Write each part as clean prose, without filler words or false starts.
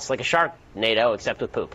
It's like a shark, NATO, except with poop.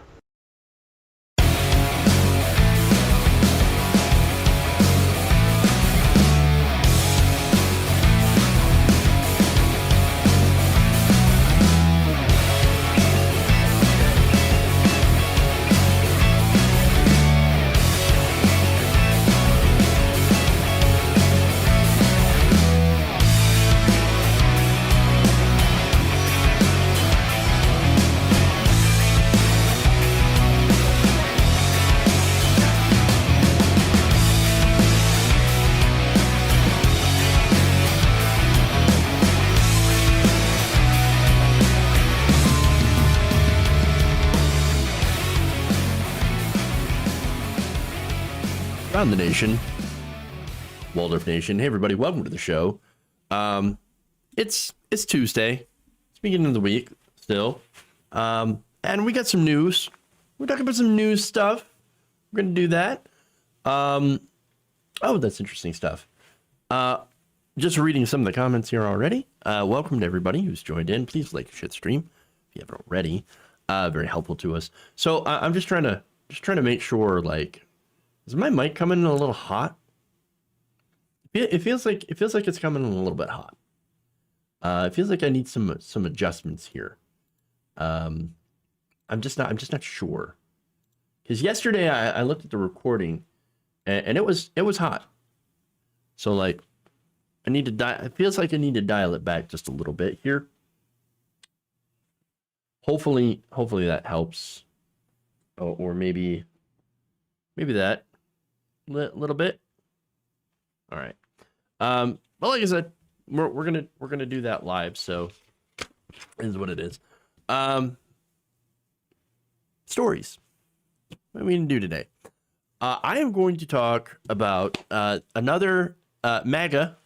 Around the nation, Waldorf Nation. Hey everybody, welcome to the show. It's Tuesday. It's beginning of the week still. And we got some news. We're talking about some news stuff. We're gonna do that. Oh, that's interesting stuff. Just reading some of the comments here already. Welcome to everybody who's joined in. Please like shit stream if you haven't already. Very helpful to us. So I'm just trying to make sure, like, is my mic coming in a little hot? It feels like it's coming in a little bit hot. It feels like I need some adjustments here. I'm just not sure. Because yesterday I looked at the recording and it was hot. So like it feels like I need to dial it back just a little bit here. Hopefully that helps. Oh, or maybe that. Little bit. All right. Well, like I said, we're gonna do that live. So this is what it is. Stories. What are we gonna do today? I am going to talk about another MAGA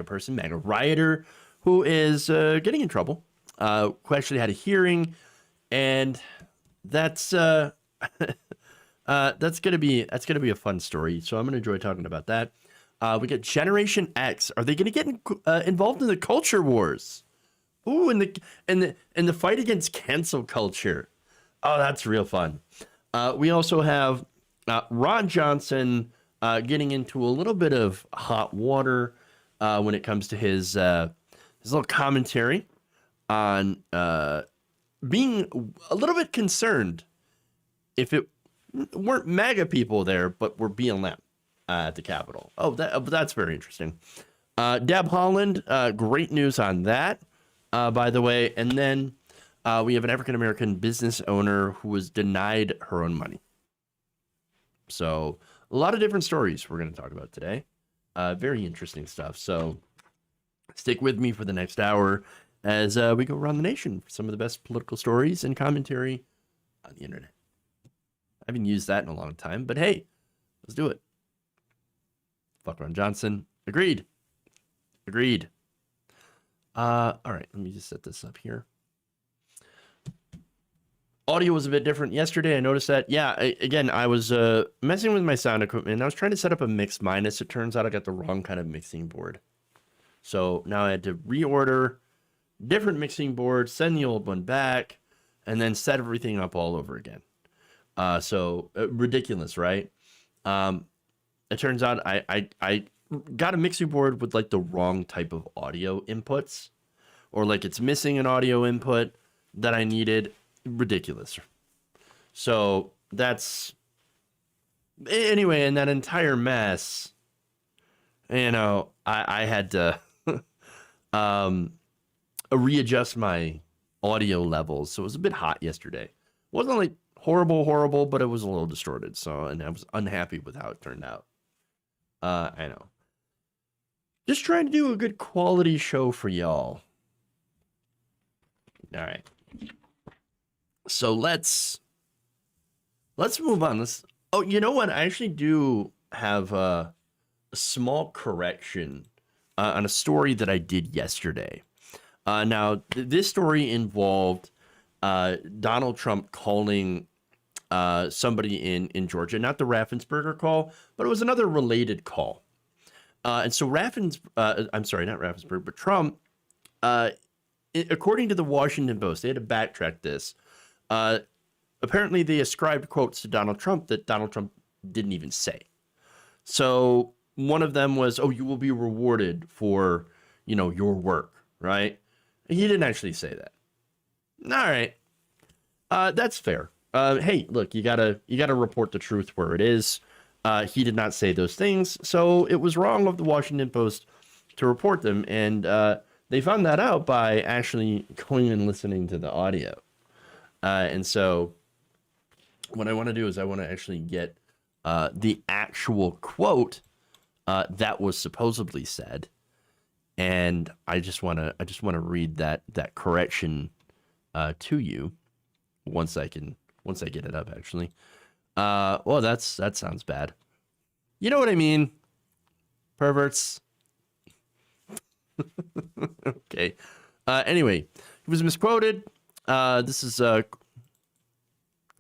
person, MAGA rioter, who is getting in trouble. Who actually had a hearing, and that's gonna be a fun story. So I'm gonna enjoy talking about that. We got Generation X. Are they gonna get involved in the culture wars? Ooh, in the fight against cancel culture. Oh, that's real fun. We also have Ron Johnson getting into a little bit of hot water when it comes to his little commentary on being a little bit concerned if it weren't MAGA people there, but were BLM at the Capitol. Oh, that's very interesting. Deb Haaland, great news on that, by the way. And then we have an African-American business owner who was denied her own money. So a lot of different stories we're going to talk about today. Very interesting stuff. So stick with me for the next hour as we go around the nation for some of the best political stories and commentary on the internet. I haven't used that in a long time, but hey, let's do it. Fuck Ron Johnson. Agreed. All right, let me just set this up here. Audio was a bit different yesterday. I noticed that. Yeah, again, I was messing with my sound equipment, and I was trying to set up a mix minus. It turns out I got the wrong kind of mixing board. So now I had to reorder different mixing board, send the old one back, and then set everything up all over again. So ridiculous, right? It turns out I got a mixing board with like the wrong type of audio inputs, or like it's missing an audio input that I needed. Ridiculous. So that's anyway, in that entire mess, you know, I had to readjust my audio levels. So it was a bit hot yesterday. It wasn't like horrible, but it was a little distorted. So, and I was unhappy with how it turned out. I know. Just trying to do a good quality show for y'all. All right. So let's move on. Oh, you know what? I actually do have a small correction on a story that I did yesterday. Now, this story involved Donald Trump calling somebody in Georgia, not the Raffensperger call, but it was another related call. And so I'm sorry, not Raffensperger, but Trump, according to the Washington Post, they had to backtrack this. Apparently they ascribed quotes to Donald Trump that Donald Trump didn't even say. So one of them was, "Oh, you will be rewarded for, your work," right? He didn't actually say that. All right, that's fair. Hey, look, you gotta report the truth where it is. He did not say those things, so it was wrong of the Washington Post to report them, and they found that out by actually going and listening to the audio. And so what I want to do is I want to actually get the actual quote that was supposedly said, and I just want to read that correction to you once I get it up. Actually, well, that sounds bad. You know what I mean, perverts. Okay. Anyway, he was misquoted. This is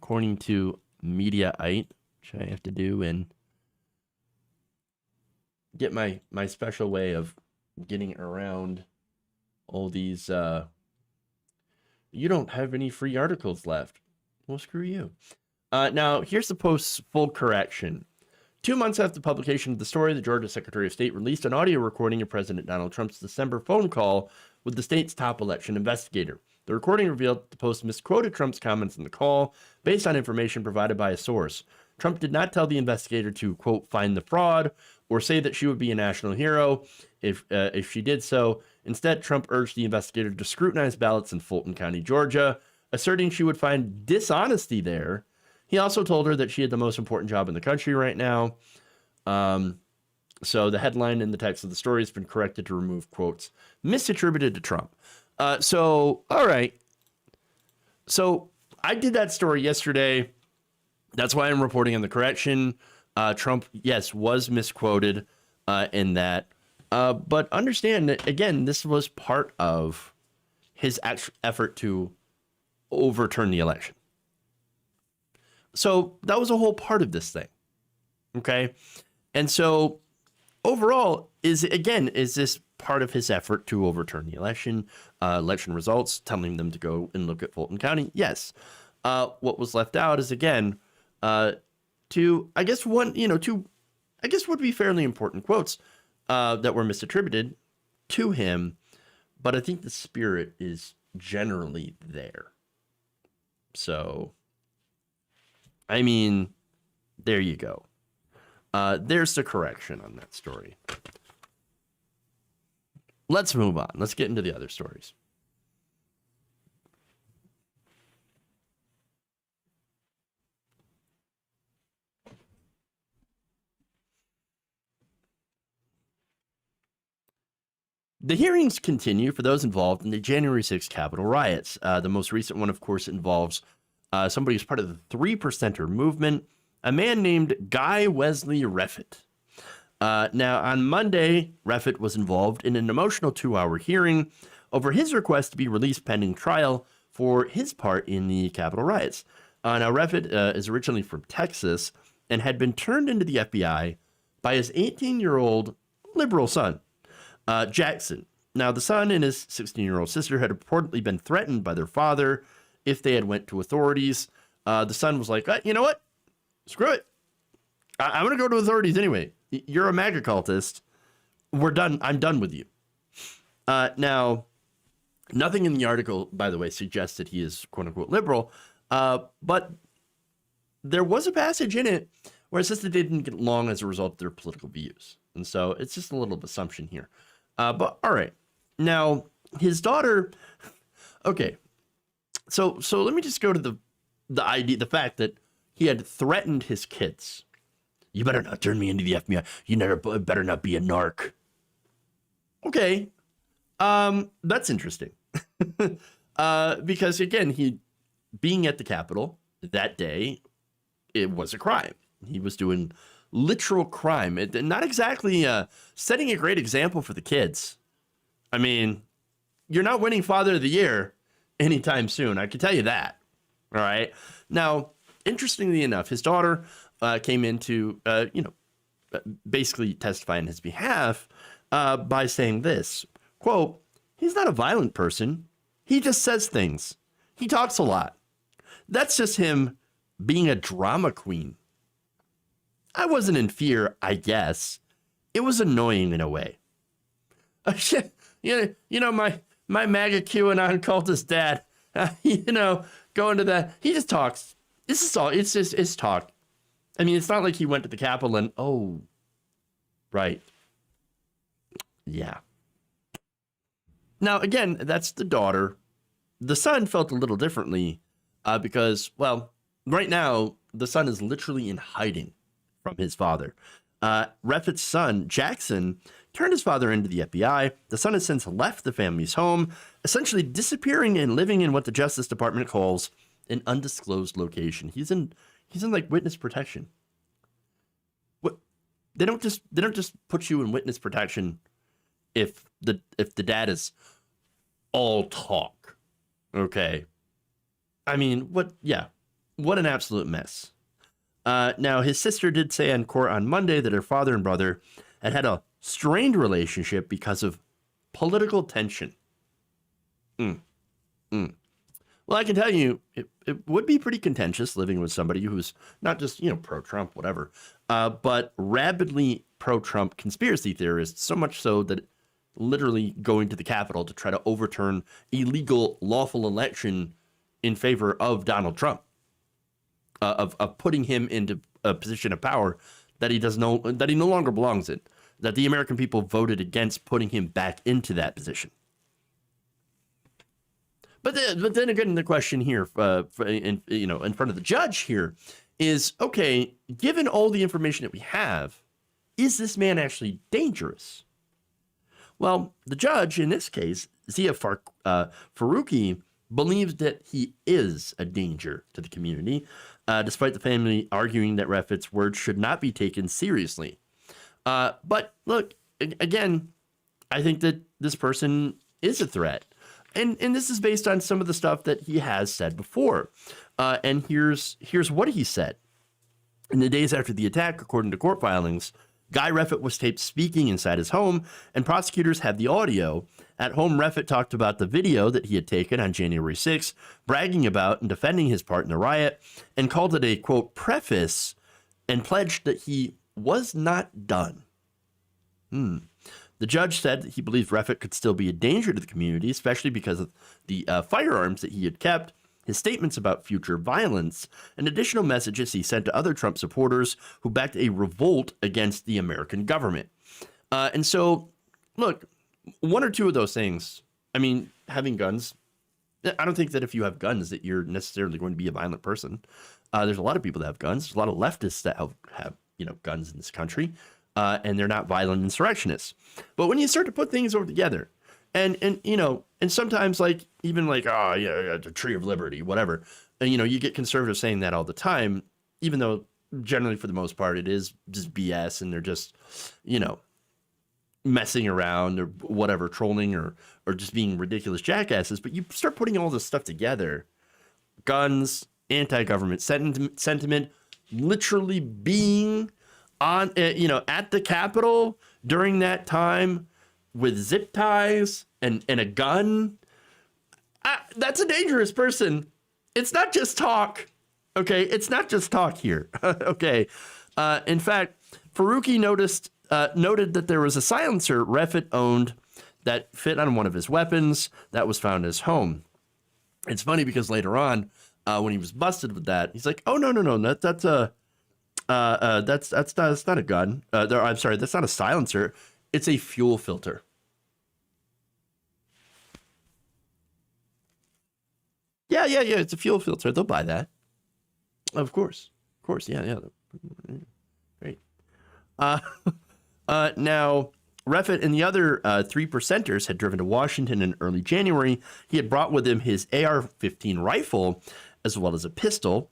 according to Mediaite, which I have to do and get my special way of getting around all these. You don't have any free articles left. Well, screw you. Now, here's the Post's full correction. 2 months after the publication of the story, the Georgia Secretary of State released an audio recording of President Donald Trump's December phone call with the state's top election investigator. The recording revealed that the Post misquoted Trump's comments in the call based on information provided by a source. Trump did not tell the investigator to, quote, find the fraud or say that she would be a national hero if she did so. Instead, Trump urged the investigator to scrutinize ballots in Fulton County, Georgia, asserting she would find dishonesty there. He also told her that she had the most important job in the country right now. So the headline in the text of the story has been corrected to remove quotes misattributed to Trump. So, all right. So I did that story yesterday. That's why I'm reporting on the correction. Trump, yes, was misquoted in that. But understand that, again, this was part of his effort to overturn the election. So that was a whole part of this thing. Okay. And so overall, is this part of his effort to overturn the election results, telling them to go and look at Fulton County? Yes. What was left out is, again, would be fairly important quotes that were misattributed to him. But I think the spirit is generally there. So, I mean, there you go. There's the correction on that story. Let's move on. Let's get into the other stories. The hearings continue for those involved in the January 6th Capitol riots. The most recent one, of course, involves somebody who's part of the 3%er movement, a man named Guy Wesley Reffitt. Now, on Monday, Reffitt was involved in an emotional 2-hour hearing over his request to be released pending trial for his part in the Capitol riots. Now, Reffitt is originally from Texas and had been turned into the FBI by his 18-year-old liberal son, Jackson. Now, the son and his 16-year-old sister had reportedly been threatened by their father if they had went to authorities. The son was like, you know what? Screw it. I'm going to go to authorities anyway. You're a MAGA cultist. We're done. I'm done with you. Now, nothing in the article, by the way, suggests that he is quote unquote liberal. But there was a passage in it where it says that they didn't get along as a result of their political views. And so it's just a little assumption here. But all right. Now, his daughter. Okay. So let me just go to the fact that he had threatened his kids. You better not turn me into the FBI. You better not be a narc. Okay. That's interesting. Because again, he being at the Capitol that day, it was a crime. He was doing literal crime. Not exactly setting a great example for the kids. I mean, you're not winning Father of the Year anytime soon. I can tell you that. All right. Now, interestingly enough, his daughter came in to, basically testify on his behalf by saying this, quote, "He's not a violent person. He just says things. He talks a lot. That's just him being a drama queen. I wasn't in fear, I guess. It was annoying in a way. My MAGA QAnon cultist dad, going to that, he just talks. This is all, it's talk. I mean, it's not like he went to the Capitol and, oh, right. Yeah. Now, again, that's the daughter. The son felt a little differently because, well, right now, the son is literally in hiding from his father. Refet's son, Jackson, turned his father into the FBI. The son has since left the family's home, essentially disappearing and living in what the Justice Department calls an undisclosed location. He's in like witness protection. What they don't just put you in witness protection if the dad is all talk. Okay. I mean, what an absolute mess. Now, his sister did say in court on Monday that her father and brother had a strained relationship because of political tension. Well, I can tell you, it would be pretty contentious living with somebody who's not just, pro-Trump, whatever, but rabidly pro-Trump conspiracy theorists, so much so that literally going to the Capitol to try to overturn a legal, lawful election in favor of Donald Trump, of putting him into a position of power that he no longer belongs in, that the American people voted against putting him back into that position. But then again, the question here, in front of the judge here, is okay. Given all the information that we have, is this man actually dangerous? Well, the judge in this case, Zia Faruqi, believes that he is a danger to the community, despite the family arguing that Refet's words should not be taken seriously. But look, again, I think that this person is a threat. And this is based on some of the stuff that he has said before. And here's what he said. In the days after the attack, according to court filings, Guy Refet was taped speaking inside his home, and prosecutors have the audio. At home, Refet talked about the video that he had taken on January 6th, bragging about and defending his part in the riot, and called it a, quote, preface, and pledged that he was not done. The judge said that he believes Refet could still be a danger to the community, especially because of the firearms that he had kept, his statements about future violence, and additional messages he sent to other Trump supporters who backed a revolt against the American government. And so, look, one or two of those things, I mean, having guns, I don't think that if you have guns that you're necessarily going to be a violent person. There's a lot of people that have guns. There's a lot of leftists that have guns in this country. And they're not violent insurrectionists. But when you start to put things over together, and sometimes the Tree of Liberty, whatever, and you get conservatives saying that all the time, even though generally for the most part it is just BS and they're just, messing around or whatever, trolling or just being ridiculous jackasses. But you start putting all this stuff together, guns, anti-government sentiment, literally being on, at the Capitol during that time with zip ties and a gun. That's a dangerous person. It's not just talk. Okay. It's not just talk here. Okay. In fact, Faruqi noted that there was a silencer Refet owned that fit on one of his weapons that was found in his home. It's funny because later on, when he was busted with that, he's like, "Oh no, that's not a gun. I'm sorry, that's not a silencer. It's a fuel filter." Yeah. It's a fuel filter. They'll buy that. Of course. Yeah. Great. Now, Refet and the other three percenters had driven to Washington in early January. He had brought with him his AR-15 rifle, as well as a pistol.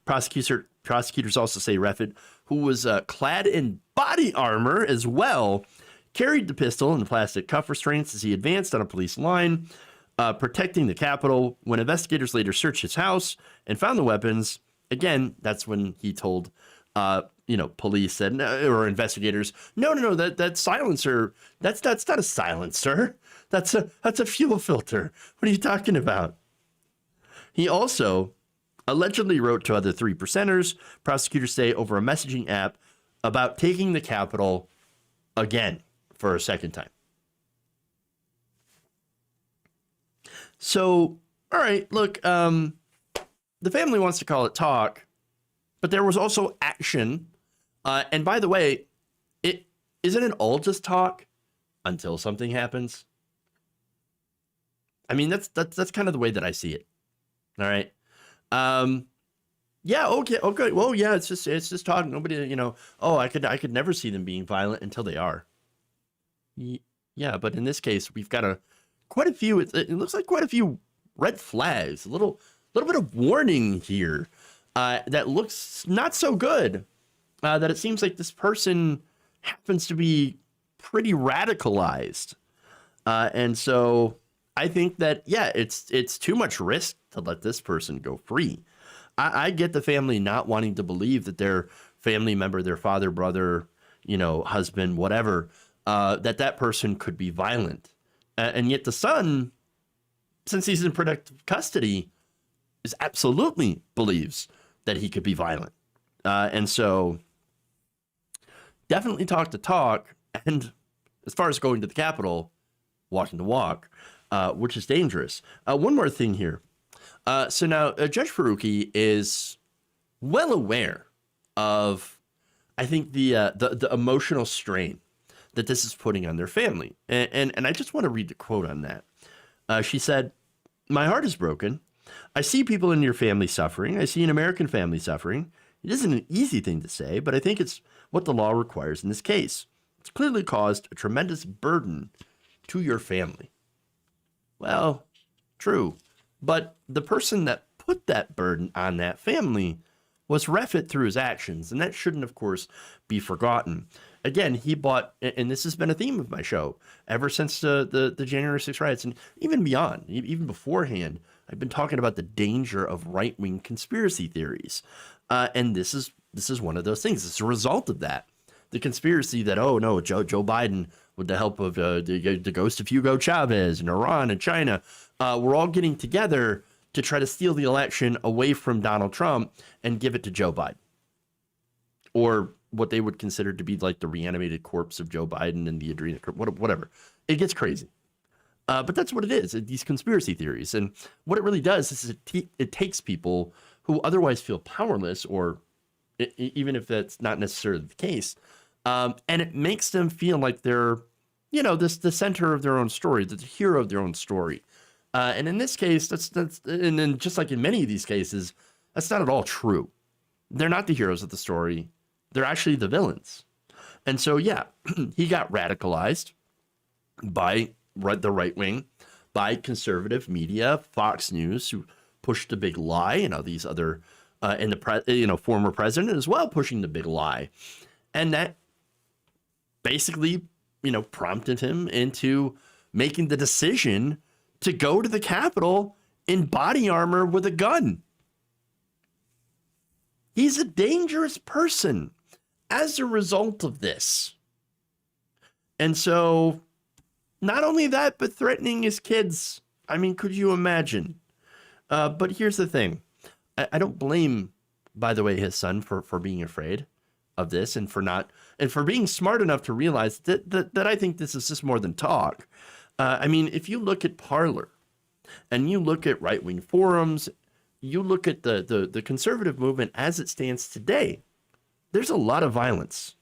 Prosecutors also say Refet, who was clad in body armor as well, carried the pistol and plastic cuff restraints as he advanced on a police line, protecting the Capitol. When investigators later searched his house and found the weapons, again, that's when he told police said, or investigators, no, that silencer, that's not a silencer. That's a fuel filter. What are you talking about? He also allegedly wrote to other 3%ers, prosecutors say, over a messaging app about taking the Capitol again for a second time. So, all right, look, the family wants to call it talk, but there was also action. And by the way, isn't it all just talk until something happens? I mean, that's kind of the way that I see it. All right. Yeah. Okay. Well, yeah. It's just talk. Nobody. Oh, I could never see them being violent until they are. Yeah, but in this case, we've got quite a few. It looks like quite a few red flags. A little bit of warning here. That looks not so good. That it seems like this person happens to be pretty radicalized, and so I think that it's too much risk to let this person go free. I get the family not wanting to believe that their family member, their father, brother, husband, whatever, that person could be violent, and yet the son, since he's in protective custody, is absolutely believes that he could be violent, and so definitely talk the talk, and as far as going to the Capitol, walking the walk, which is dangerous. One more thing here. So now Judge Faruqi is well aware of, I think, the emotional strain that this is putting on their family. And I just want to read the quote on that. She said, "My heart is broken. I see people in your family suffering. I see an American family suffering. It isn't an easy thing to say, but I think it's what the law requires in this case. It's clearly caused a tremendous burden to your family." Well, true. But the person that put that burden on that family was Refit through his actions, and that shouldn't, of course, be forgotten. Again, he bought, and this has been a theme of my show ever since the January 6th riots, and even beyond, even beforehand, I've been talking about the danger of right-wing conspiracy theories. And this is one of those things. It's a result of that. The conspiracy that, oh, no, Joe Biden, with the help of the ghost of Hugo Chavez and Iran and China, we're all getting together to try to steal the election away from Donald Trump and give it to Joe Biden. Or what they would consider to be like the reanimated corpse of Joe Biden and the adrenochrome, whatever. It gets crazy. But that's what it is, these conspiracy theories. And what it really does is it takes people who otherwise feel powerless, or even if that's not necessarily the case, and it makes them feel like they're, the center of their own story, the hero of their own story. And in this case, that's and then just like in many of these cases, that's not at all true. They're not the heroes of the story. They're actually the villains. And so, yeah, he got radicalized by the right wing, by conservative media, Fox News, who pushed the big lie, these other, and the former president as well pushing the big lie. And that basically, prompted him into making the decision to go to the Capitol in body armor with a gun. He's a dangerous person as a result of this. And so, not only that, but threatening his kids. I mean, could you imagine? But here's the thing. I don't blame, by the way, his son for being afraid of this and for being smart enough to realize that I think this is just more than talk. I mean, if you look at Parler and you look at right-wing forums, you look at the conservative movement as it stands today, there's a lot of violence.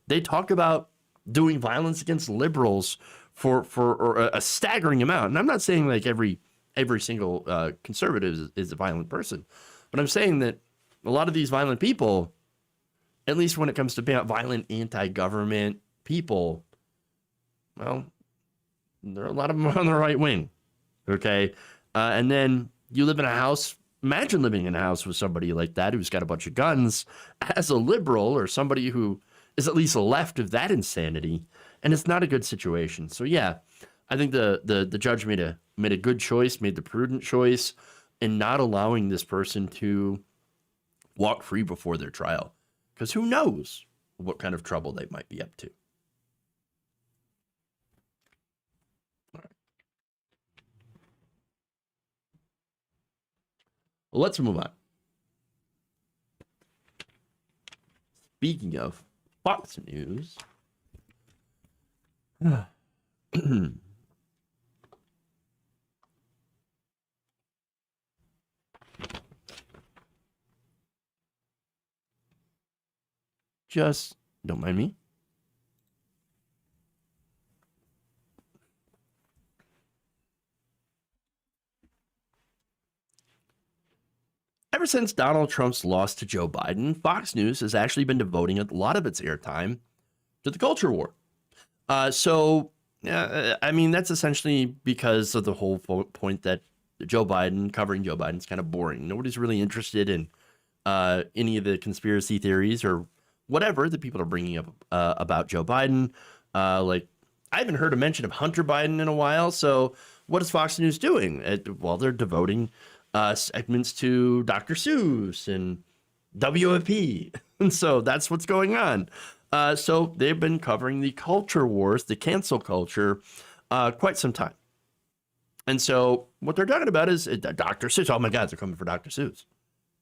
They talk about doing violence against liberals for a staggering amount. And I'm not saying like every single conservative is a violent person, but I'm saying that a lot of these violent people, at least when it comes to violent anti-government people, well, there are a lot of them on the right wing. Okay. And then you live in a house. Imagine living in a house with somebody like that who's got a bunch of guns as a liberal, or somebody who is at least left of that insanity. And it's not a good situation. So yeah, I think the judge made a good choice, made the prudent choice in not allowing this person to walk free before their trial, because who knows what kind of trouble they might be up to. All right. Well, let's move on. Speaking of Fox News, just don't mind me. Ever since Donald Trump's loss to Joe Biden, Fox News has actually been devoting a lot of its airtime to the culture war. I mean, that's essentially because of the whole point that covering Joe Biden's kind of boring. Nobody's really interested in any of the conspiracy theories or whatever that people are bringing up about Joe Biden. Like, I haven't heard a mention of Hunter Biden in a while. So what is Fox News doing? Well, they're devoting segments to Dr. Seuss and WFP. And so that's what's going on. So they've been covering the culture wars, the cancel culture, quite some time. And so what they're talking about is Dr. Seuss. Oh my God, they're coming for Dr. Seuss.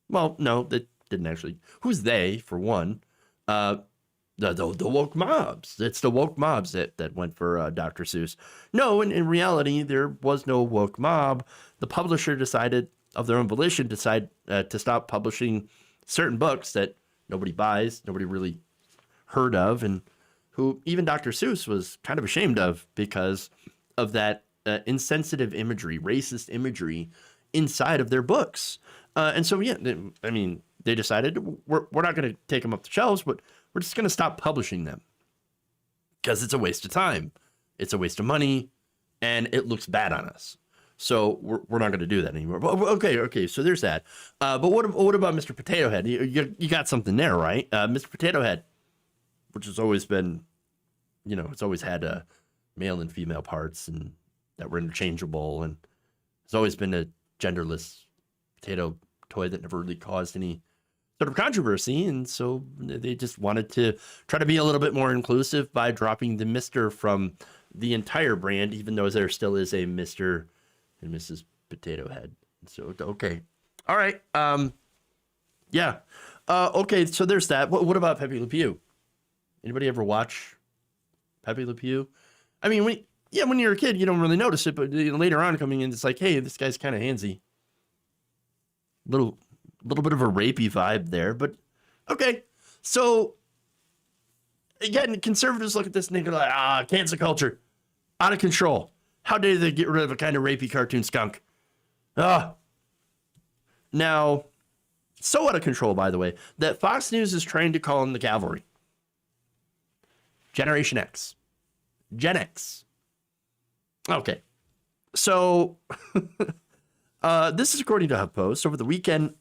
Well, no, they didn't actually. Who's they, for one? The woke mobs. It's the woke mobs that went for Dr. Seuss. No, in reality, there was no woke mob. The publisher decided, of their own volition, to stop publishing certain books that nobody buys, nobody really heard of, and who even Dr. Seuss was kind of ashamed of because of that insensitive imagery, racist imagery inside of their books. And so, yeah, they decided we're not going to take them off the shelves, but we're just going to stop publishing them because it's a waste of time. It's a waste of money, and it looks bad on us. So we're not going to do that anymore. But, okay. So there's that. But what about Mr. Potato Head? You got something there, right? Mr. Potato Head, which has always been, it's always had male and female parts and that were interchangeable, and it's always been a genderless potato toy that never really caused any sort of controversy. And so they just wanted to try to be a little bit more inclusive by dropping the Mr. from the entire brand, even though there still is a Mr. and Mrs. Potato Head. So, okay. All right. Yeah. Okay. So there's that. What about Pepe Le Pew? Anybody ever watch Pepe Le Pew? I mean, when you're a kid, you don't really notice it, but later on coming in, it's like, hey, this guy's kind of handsy. Little bit of a rapey vibe there, but okay. So again, conservatives look at this and they're like, cancel culture, out of control. How dare they get rid of a kind of rapey cartoon skunk? Now, so out of control, by the way, that Fox News is trying to call in the cavalry. Generation X. Gen X. Okay. So this is according to HuffPost. Over the weekend,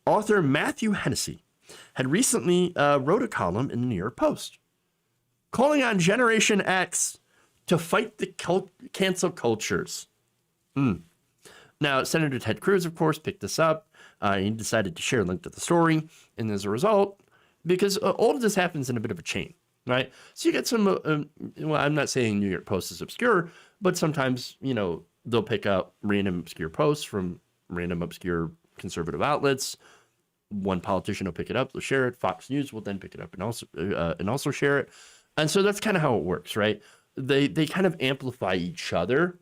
author Matthew Hennessy had recently wrote a column in the New York Post calling on Generation X to fight the cancel cultures. Now, Senator Ted Cruz, of course, picked this up. He decided to share a link to the story. And as a result, because all of this happens in a bit of a chain, right? So you get some, well, I'm not saying New York Post is obscure, but sometimes, they'll pick up random obscure posts from random obscure conservative outlets. One politician will pick it up, they'll share it. Fox News will then pick it up and also share it. And so that's kind of how it works, right? They kind of amplify each other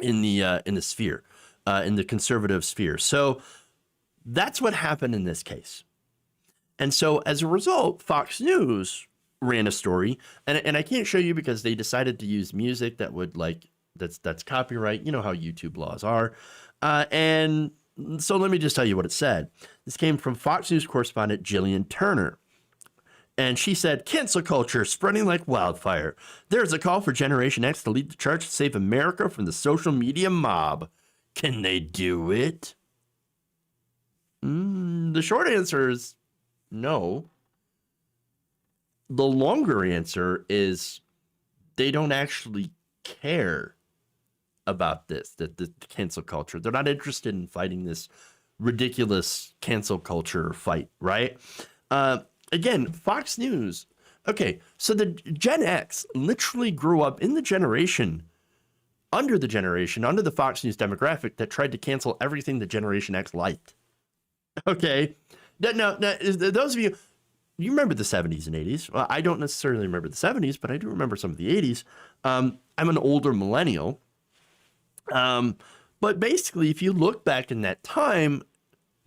in the sphere, in the conservative sphere. So that's what happened in this case. And so as a result, Fox News ran a story, and I can't show you because they decided to use music that would that's copyright. You know how YouTube laws are. And so let me just tell you what it said. This came from Fox News correspondent Jillian Turner. And she said, cancel culture spreading like wildfire. There's a call for Generation X to lead the charge to save America from the social media mob. Can they do it? The short answer is no. The longer answer is they don't actually care about the cancel culture. They're not interested in fighting this ridiculous cancel culture fight, right? Again, Fox News. Okay, so the Gen X literally grew up in the generation, under the Fox News demographic that tried to cancel everything the Generation X liked. Okay, Those of you, you remember the 70s and 80s. Well, I don't necessarily remember the 70s, but I do remember some of the 80s. I'm an older millennial. But basically, if you look back in that time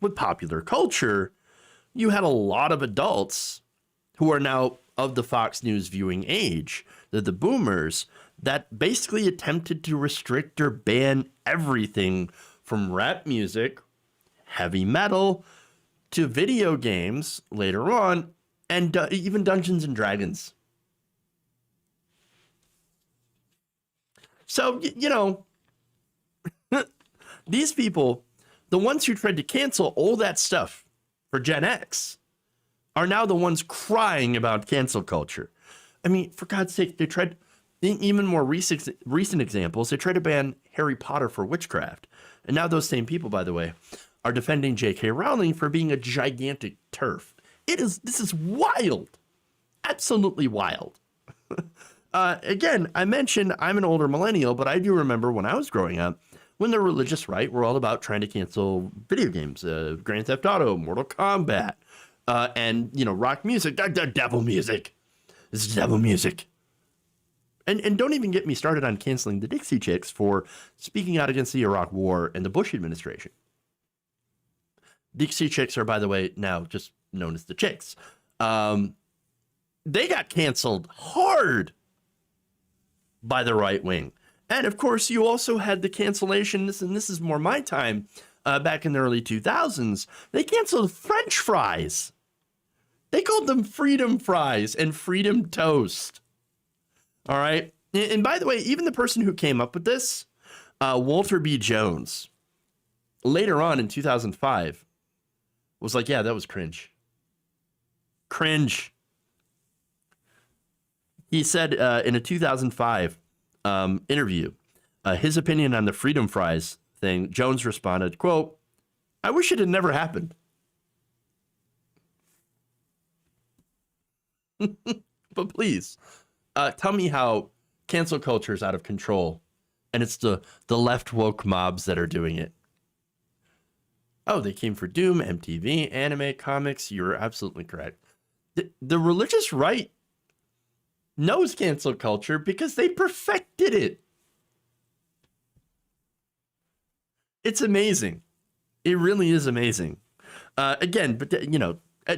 with popular culture, you had a lot of adults who are now of the Fox News viewing age, the boomers, that basically attempted to restrict or ban everything from rap music, heavy metal, to video games later on, and even Dungeons and Dragons. So, these people, the ones who tried to cancel all that stuff for Gen X, are now the ones crying about cancel culture. I mean, for God's sake, they tried, even more recent examples, they tried to ban Harry Potter for witchcraft. And now those same people, by the way, are defending J.K. Rowling for being a gigantic TERF. This is wild. Absolutely wild. Again, I mentioned I'm an older millennial, but I do remember when I was growing up, when the religious right were all about trying to cancel video games, Grand Theft Auto, Mortal Kombat, and, rock music, devil music. This is devil music. And don't even get me started on canceling the Dixie Chicks for speaking out against the Iraq War and the Bush administration. Dixie Chicks are, by the way, now just known as the Chicks. They got canceled hard by the right wing. And of course, you also had the cancellation, and this is more my time, back in the early 2000s. They canceled French fries. They called them freedom fries and freedom toast. All right. And by the way, even the person who came up with this, Walter B. Jones, later on in 2005, was like, yeah, that was cringe. Cringe. He said in a 2005 interview, his opinion on the freedom fries thing, Jones responded, quote, "I wish it had never happened." But please, tell me how cancel culture is out of control and it's the left woke mobs that are doing it. Oh, they came for Doom, MTV, anime, comics. You're absolutely correct. The religious right knows cancel culture because they perfected it. It's amazing. It really is amazing. Again, but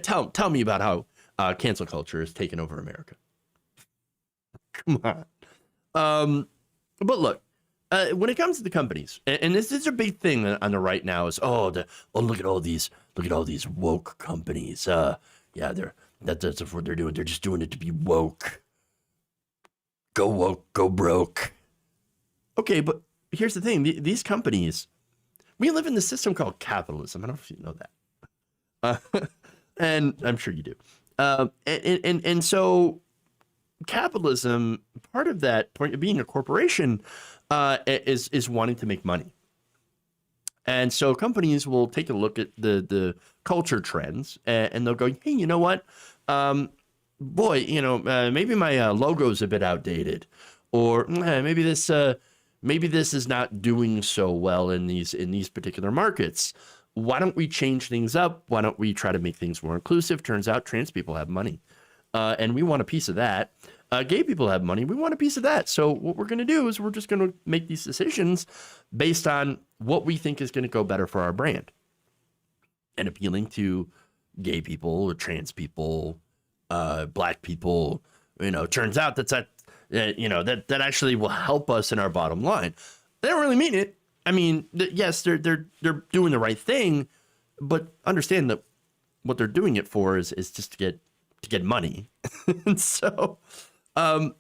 tell me about how cancel culture has taken over America. Come on. But look, when it comes to the companies, and this is a big thing on the right now, is look at all these woke companies. That's what they're doing. They're just doing it to be woke. Go woke, go broke. Okay, but here's the thing: these companies, we live in the system called capitalism. I don't know if you know that, and I'm sure you do. And so capitalism, part of that point of being a corporation, is wanting to make money. And so companies will take a look at the culture trends and they'll go, hey, you know what? Maybe my logo's a bit outdated, or maybe this is not doing so well in these particular markets. Why don't we change things up? Why don't we try to make things more inclusive? Turns out trans people have money, and we want a piece of that. Gay people have money. We want a piece of that. So what we're going to do is we're just going to make these decisions based on what we think is going to go better for our brand, and appealing to gay people or trans people, black people. Turns out that actually will help us in our bottom line. They don't really mean it. I mean, yes, they're doing the right thing, but understand that what they're doing it for is just to get money. and so those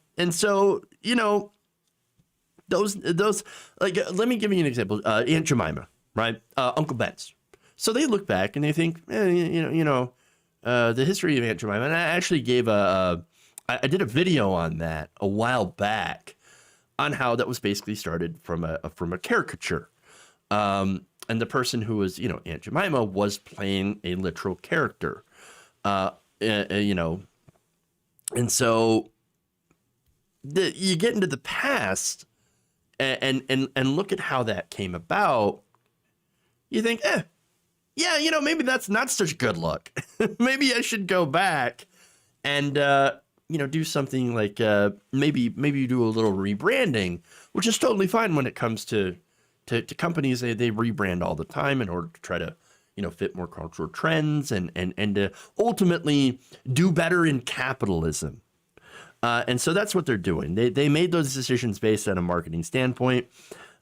like, let me give you an example. Aunt Jemima, right? Uncle Ben's. So they look back and they think, the history of Aunt Jemima. And I actually gave I did a video on that a while back, on how that was basically started from a caricature. And the person who was, Aunt Jemima, was playing a literal character. And so you get into the past and look at how that came about. You think, yeah, maybe that's not such good luck. Maybe I should go back and do something like maybe you do a little rebranding, which is totally fine when it comes to companies. They rebrand all the time in order to try to fit more cultural trends and to ultimately do better in capitalism. And so that's what they're doing. They made those decisions based on a marketing standpoint.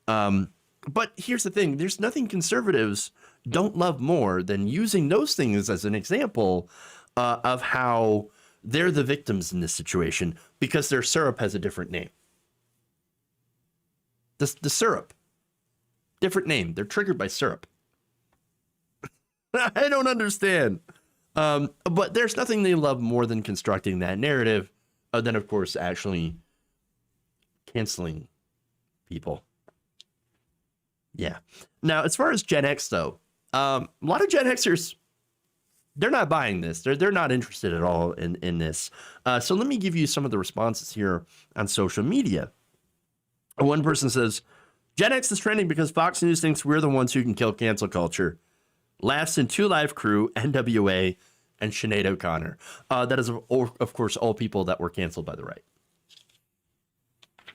But here's the thing: there's nothing conservatives don't love more than using those things as an example of how they're the victims in this situation because their syrup has a different name. The syrup, different name. They're triggered by syrup. I don't understand. But there's nothing they love more than constructing that narrative, than, of course, actually canceling people. Yeah. Now, as far as Gen X, though, a lot of Gen Xers, they're not buying this. They're not interested at all in this. So let me give you some of the responses here on social media. One person says, Gen X is trending because Fox News thinks we're the ones who can kill cancel culture. Laughs in Two Live Crew, NWA, and Sinead O'Connor. That is, of course, all people that were canceled by the right.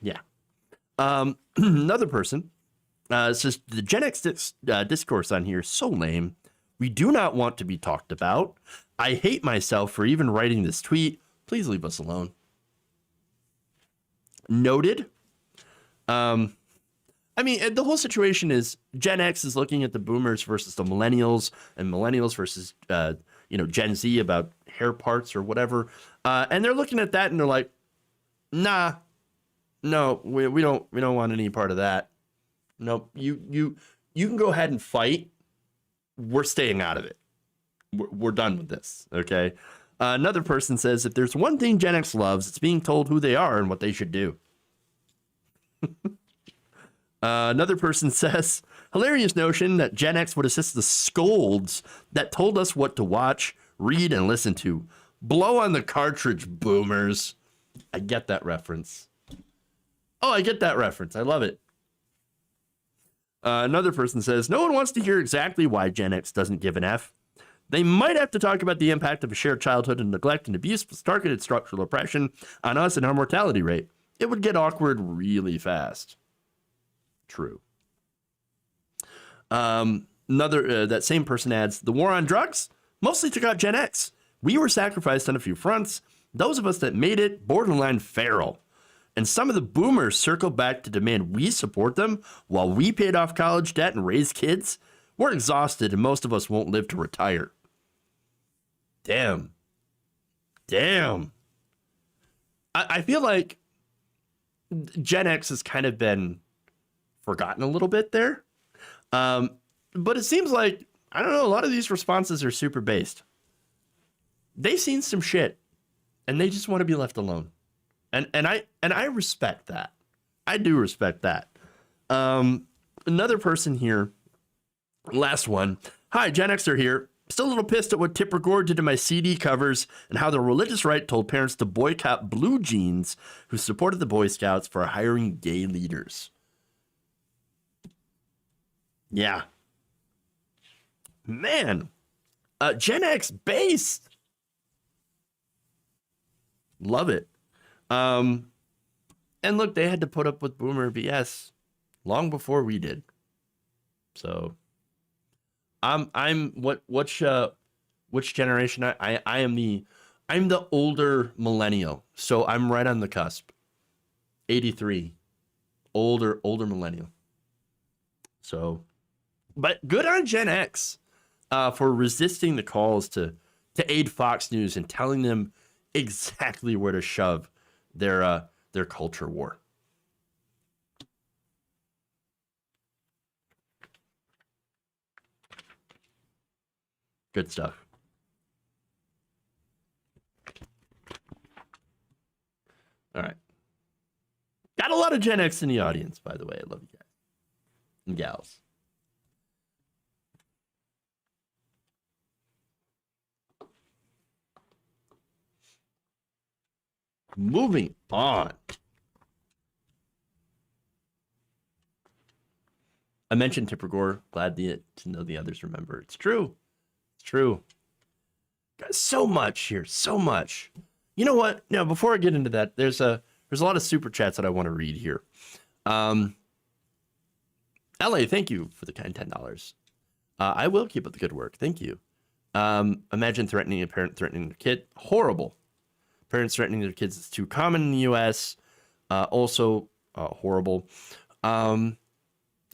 Yeah. Another person says, the Gen X discourse on here is so lame. We do not want to be talked about. I hate myself for even writing this tweet. Please leave us alone. Noted. I mean, the whole situation is Gen X is looking at the boomers versus the millennials, and millennials versus, Gen Z about hair parts or whatever. And they're looking at that and they're like, nah, no, we don't want any part of that. Nope. You can go ahead and fight. We're staying out of it. We're done with this. Okay. Another person says, if there's one thing Gen X loves, it's being told who they are and what they should do. Another person says, hilarious notion that Gen X would assist the scolds that told us what to watch, read, and listen to. Blow on the cartridge, boomers. I get that reference. Oh, I get that reference. I love it. Another person says, no one wants to hear exactly why Gen X doesn't give an F. They might have to talk about the impact of a shared childhood and neglect and abuse plus targeted structural oppression on us and our mortality rate. It would get awkward really fast. True. That same person adds, the war on drugs mostly took out Gen X. We were sacrificed on a few fronts. Those of us that made it, borderline feral. And some of the boomers circled back to demand we support them while we paid off college debt and raised kids. We're exhausted and most of us won't live to retire. Damn. I feel like Gen X has kind of been forgotten a little bit there. But it seems like, I don't know, a lot of these responses are super based. They've seen some shit and they just want to be left alone. And I respect that. I do respect that. Another person here, last one. Hi, Gen Xer here. Still a little pissed at what Tipper Gore did to my CD covers and how the religious right told parents to boycott Blue Jeans, who supported the Boy Scouts, for hiring gay leaders. Yeah. Man. Gen X based. Love it. And look, they had to put up with boomer BS long before we did. So which generation? I'm the older millennial. So I'm right on the cusp. 83. Older millennial. So, but good on Gen X for resisting the calls to aid Fox News and telling them exactly where to shove their culture war. Good stuff. All right. Got a lot of Gen X in the audience, by the way. I love you guys and gals. Moving on. I mentioned Tipper Gore. Glad to know the others remember. It's true. It's true. Got so much here. So much. You know what? Now, before I get into that, there's a lot of super chats that I want to read here. LA, thank you for the kind $10. I will keep up the good work. Thank you. Imagine threatening a parent threatening their kid. Horrible. Parents threatening their kids is too common in the U.S. Also horrible.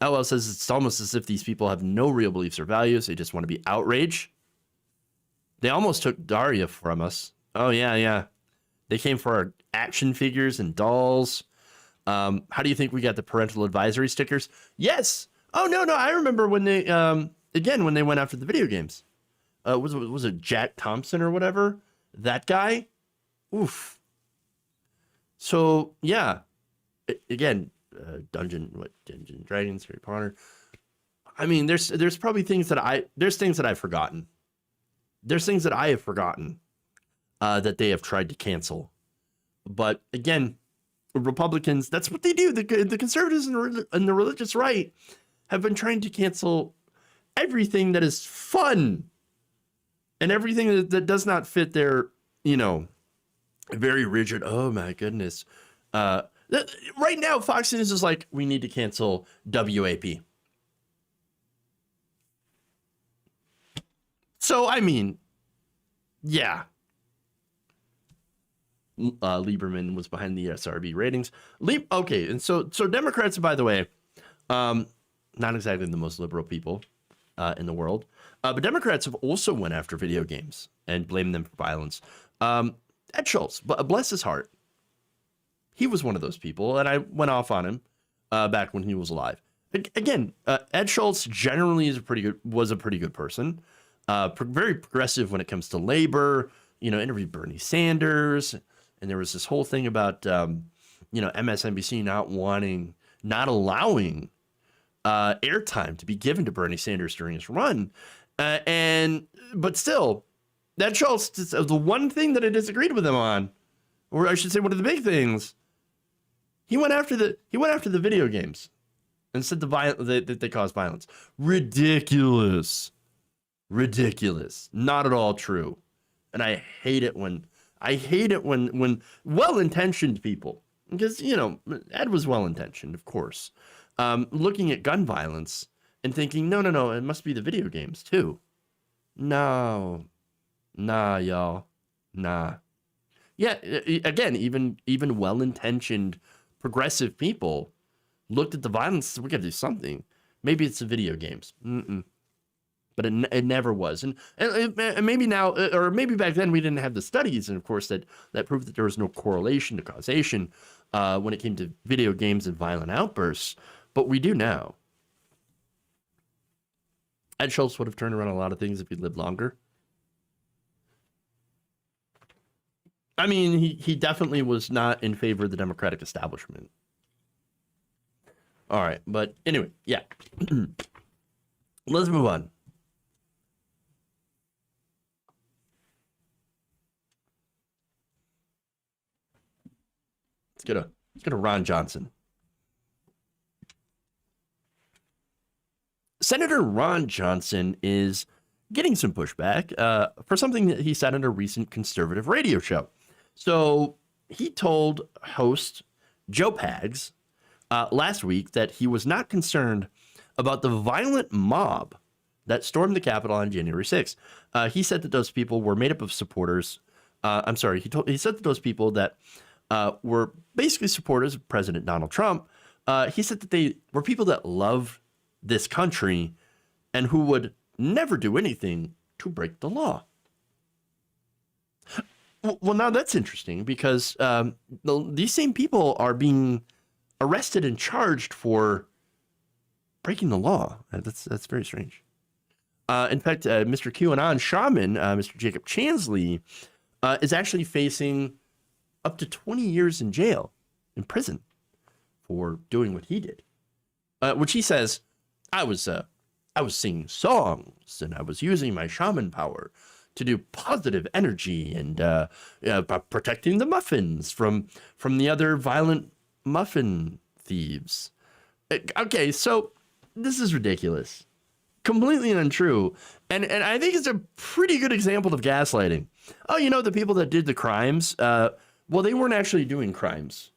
LL says it's almost as if these people have no real beliefs or values. They just want to be outraged. They almost took Daria from us. Oh, yeah. They came for our action figures and dolls. How do you think we got the parental advisory stickers? Yes. Oh, no. I remember when they, when they went after the video games. Was it Jack Thompson or whatever? That guy? Oof. So, yeah. Again, Dungeons and Dragons, Harry Potter. I mean, there's probably things that I've forgotten. There's things that I have forgotten that they have tried to cancel. But again, Republicans, that's what they do. The conservatives and the religious right have been trying to cancel everything that is fun and everything that does not fit their, very rigid. Oh my goodness. Right now, Fox News is like, we need to cancel WAP. So, I mean, yeah. Lieberman was behind the SRB ratings. Okay, and so Democrats, by the way, not exactly the most liberal people in the world, but Democrats have also went after video games and blamed them for violence. Ed Schultz, bless his heart, he was one of those people, and I went off on him back when he was alive. Again, Ed Schultz generally was a pretty good person, very progressive when it comes to labor. Interviewed Bernie Sanders, and there was this whole thing about MSNBC not allowing airtime to be given to Bernie Sanders during his run, but still, Ed Schultz, the one thing that I disagreed with him on, or I should say, one of the big things. He went after the video games and said that they cause violence. Ridiculous. Not at all true. And I hate it when well-intentioned people, because Ed was well-intentioned, of course, looking at gun violence and thinking, no, it must be the video games too. No, nah, y'all, nah. Yeah, again, even well-intentioned progressive people looked at the violence and said, we got to do something. Maybe it's the video games. But it never was. And maybe now, or maybe back then, we didn't have the studies, and of course that proved that there was no correlation to causation when it came to video games and violent outbursts. But we do now. Ed Schultz would have turned around a lot of things if he'd lived longer. I mean, he definitely was not in favor of the Democratic establishment. All right, but anyway, yeah. Let's move on. Let's go to Ron Johnson. Senator Ron Johnson is getting some pushback for something that he said on a recent conservative radio show. So he told host Joe Pags last week that he was not concerned about the violent mob that stormed the Capitol on January 6th. He said that those people were made up of supporters. He said that those people that were basically supporters of President Donald Trump. He said that they were people that love this country and who would never do anything to break the law. Well, now that's interesting because these same people are being arrested and charged for breaking the law. That's very strange. In fact, Mr. QAnon shaman, Mr. Jacob Chansley, is actually facing up to 20 years in prison, for doing what he did. Which he says, I was singing songs and I was using my shaman power to do positive energy and protecting the muffins from the other violent muffin thieves. Okay, so this is ridiculous. Completely untrue. And I think it's a pretty good example of gaslighting. Oh, you know, the people that did the crimes, well, they weren't actually doing crimes.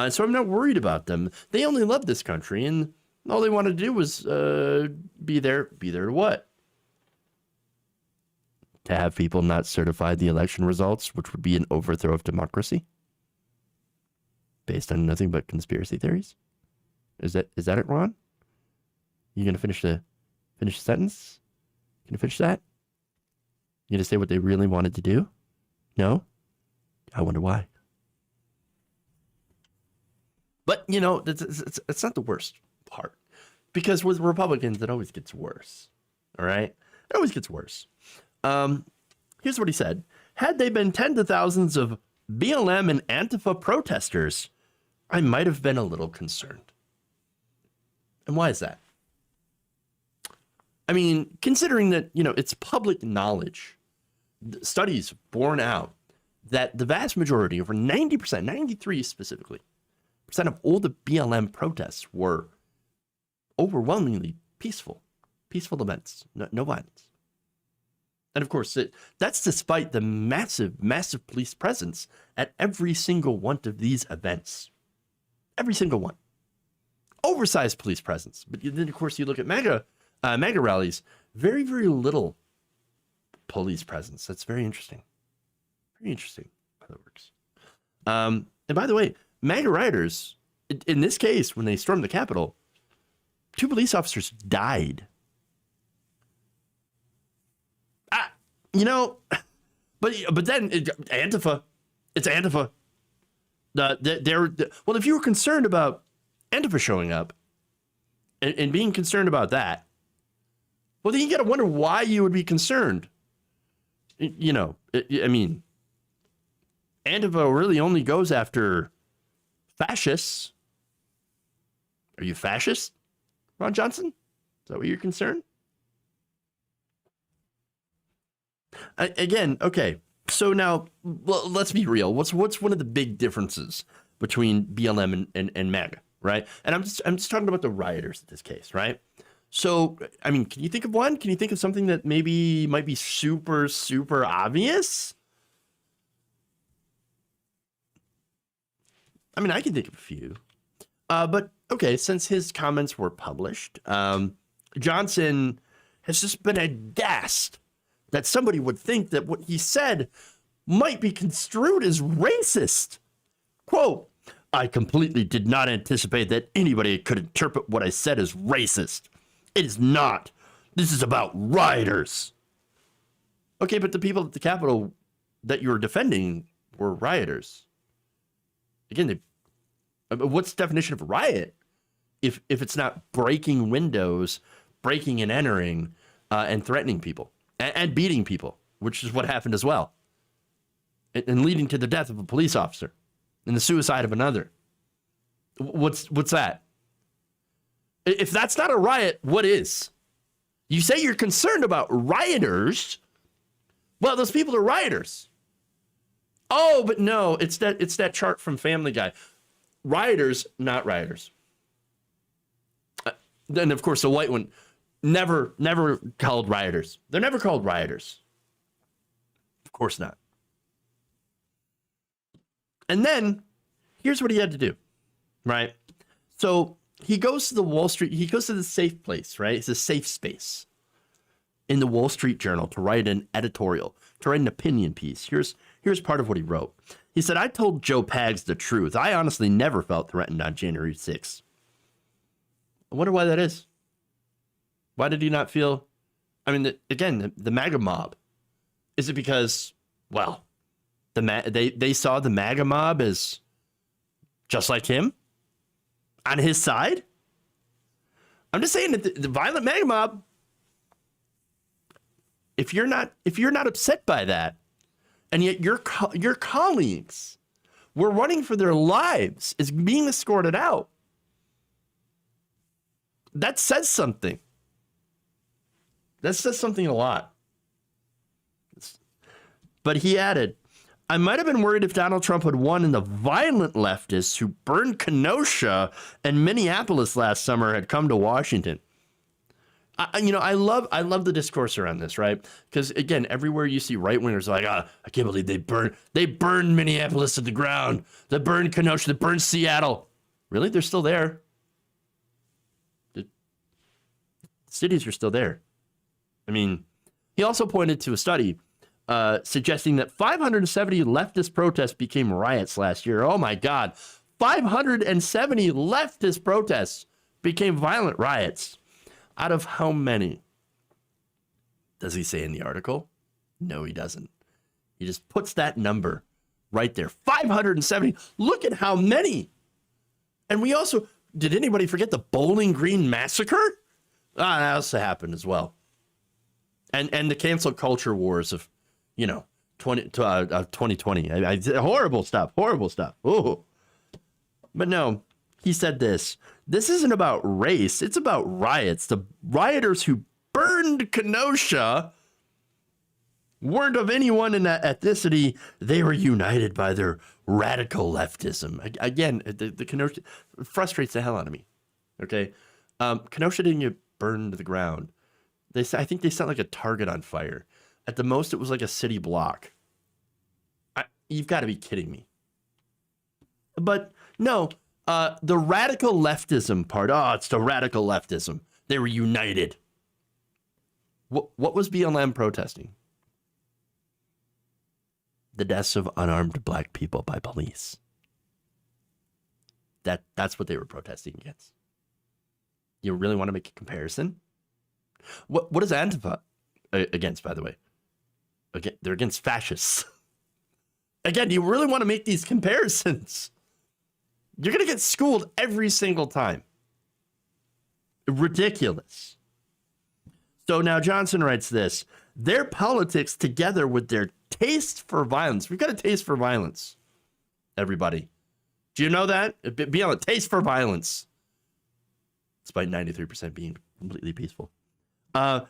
So I'm not worried about them. They only love this country, and all they wanted to do was be there to what? To have people not certify the election results, which would be an overthrow of democracy, based on nothing but conspiracy theories. Is that it, Ron? You gonna finish the sentence? Can you finish that? You gonna say what they really wanted to do? No? I wonder why. But, you know, it's not the worst part. Because with Republicans, it always gets worse. All right? It always gets worse. Here's what he said. Had they been tens of thousands of BLM and Antifa protesters, I might have been a little concerned. And why is that? I mean, considering that, you know, it's public knowledge, studies borne out that the vast majority, over 90%, 93 specifically, percent of all the BLM protests were overwhelmingly peaceful events, no violence. And of course, that's despite the massive police presence at every single one of these events. Every single one. Oversized police presence. But then, of course, you look at MAGA rallies, very, very little police presence. That's very interesting. Very interesting how that works. And by the way, MAGA rioters, in this case, when they stormed the Capitol, 2 police officers died. You know, but then Antifa, it's Antifa. Well, if you were concerned about Antifa showing up and being concerned about that, well, then you got to wonder why you would be concerned. You know, I mean, Antifa really only goes after fascists. Are you fascist, Ron Johnson? Is that what you're concerned? Again, okay. So now, well, let's be real. What's one of the big differences between BLM and MAGA, right? And I'm just talking about the rioters in this case, right? So, I mean, can you think of one? Can you think of something that maybe might be super, super obvious? I mean, I can think of a few. But, okay, since his comments were published, Johnson has just been aghast that somebody would think that what he said might be construed as racist. Quote, I completely did not anticipate that anybody could interpret what I said as racist. It is not. This is about rioters. Okay, but the people at the Capitol that you were defending were rioters. Again, what's the definition of a riot if it's not breaking windows, breaking and entering, and threatening people and beating people, which is what happened as well, and leading to the death of a police officer and the suicide of another? What's that? If that's not a riot, what is? You say you're concerned about rioters. Well, those people are rioters. Oh, but no, it's that chart from Family Guy. Rioters, not rioters. Then, of course, the white one, never called rioters. They're never called rioters. Of course not. And then, here's what he had to do, right? So he goes to the Wall Street, he goes to the safe place, right? It's a safe space in the Wall Street Journal to write an editorial, to write an opinion piece. Here's part of what he wrote. He said, I told Joe Pags the truth. I honestly never felt threatened on January 6th. I wonder why that is. Why did he not feel? I mean, again, the MAGA mob. Is it because, well, they saw the MAGA mob as just like him on his side? I'm just saying that the violent MAGA mob, if you're not upset by that, and yet your colleagues were running for their lives, is being escorted out, that says something. That says something a lot. But he added, I might have been worried if Donald Trump had won and the violent leftists who burned Kenosha and Minneapolis last summer had come to Washington. I love the discourse around this, right? Because again, everywhere you see right wingers like, I can't believe they burned Minneapolis to the ground, they burned Kenosha, they burned Seattle. Really, they're still there. The cities are still there. I mean, he also pointed to a study suggesting that 570 leftist protests became riots last year. Oh my God, 570 leftist protests became violent riots. Out of how many? Does he say in the article? No, he doesn't. He just puts that number right there. 570. Look at how many. And we also, did anybody forget the Bowling Green massacre? That also happened as well. And the cancel culture wars of, 2020. Horrible stuff. Oh. But no, he said this. This isn't about race. It's about riots. The rioters who burned Kenosha weren't of anyone in that ethnicity. They were united by their radical leftism. Again, the Kenosha frustrates the hell out of me. Okay. Kenosha didn't get burned to the ground. I think they set like a target on fire. At the most, it was like a city block. You've got to be kidding me. But no, the radical leftism part. Oh, it's the radical leftism. They were united. What was BLM protesting? The deaths of unarmed black people by police. That's what they were protesting against. You really want to make a comparison? What is Antifa against, by the way? Again, they're against fascists. Again, you really want to make these comparisons? You're going to get schooled every single time. Ridiculous. So now Johnson writes this. Their politics together with their taste for violence. We've got a taste for violence, everybody. Do you know that? Be on a taste for violence. Despite 93% being completely peaceful.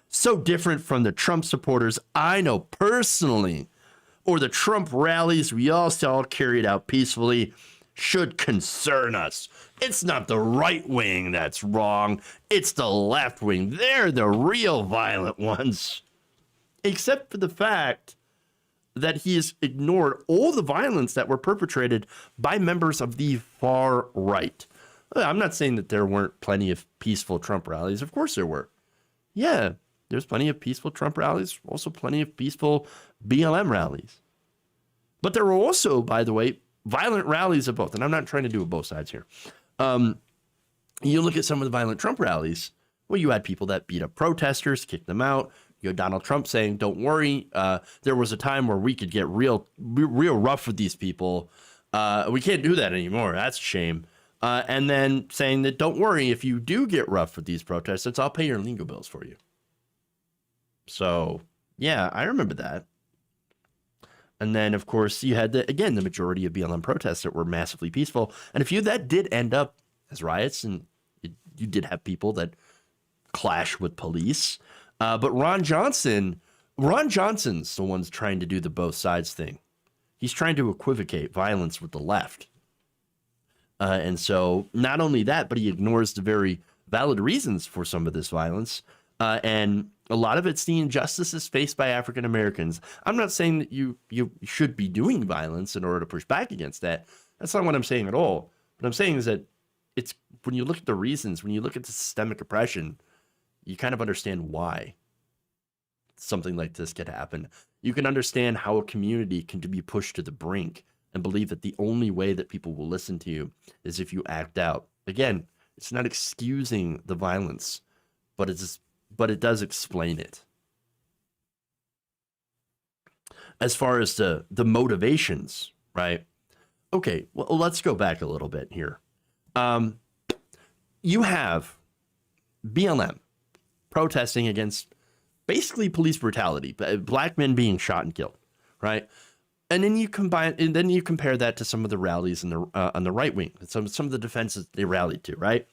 So different from the Trump supporters I know personally, or the Trump rallies we all saw carried out peacefully, should concern us. It's not the right wing that's wrong. It's the left wing. They're the real violent ones. Except for the fact that he has ignored all the violence that were perpetrated by members of the far right. I'm not saying that there weren't plenty of peaceful Trump rallies. Of course there were. Yeah, there's plenty of peaceful Trump rallies, also plenty of peaceful BLM rallies. But there were also, by the way, violent rallies of both. And I'm not trying to do both sides here. You look at some of the violent Trump rallies, well, you had people that beat up protesters, kicked them out. You had Donald Trump saying, don't worry. There was a time where we could get real rough with these people. We can't do that anymore. That's a shame. And then saying that, don't worry, if you do get rough with these protesters, I'll pay your legal bills for you. So, yeah, I remember that. And then, of course, you had, the majority of BLM protests that were massively peaceful. And a few that did end up as riots, and you did have people that clash with police. But Ron Johnson's the one trying to do the both sides thing. He's trying to equivocate violence with the left. And so not only that, but he ignores the very valid reasons for some of this violence. And a lot of it's the injustices faced by African Americans. I'm not saying that you should be doing violence in order to push back against that. That's not what I'm saying at all. What I'm saying is that it's when you look at the reasons, when you look at the systemic oppression, you kind of understand why something like this could happen. You can understand how a community can be pushed to the brink and believe that the only way that people will listen to you is if you act out. Again, it's not excusing the violence, but it does explain it. As far as the motivations, right? Okay, well, let's go back a little bit here. You have BLM protesting against basically police brutality, black men being shot and killed, right? And then you compare that to some of the rallies on the right wing, some of the defenses they rallied to, right?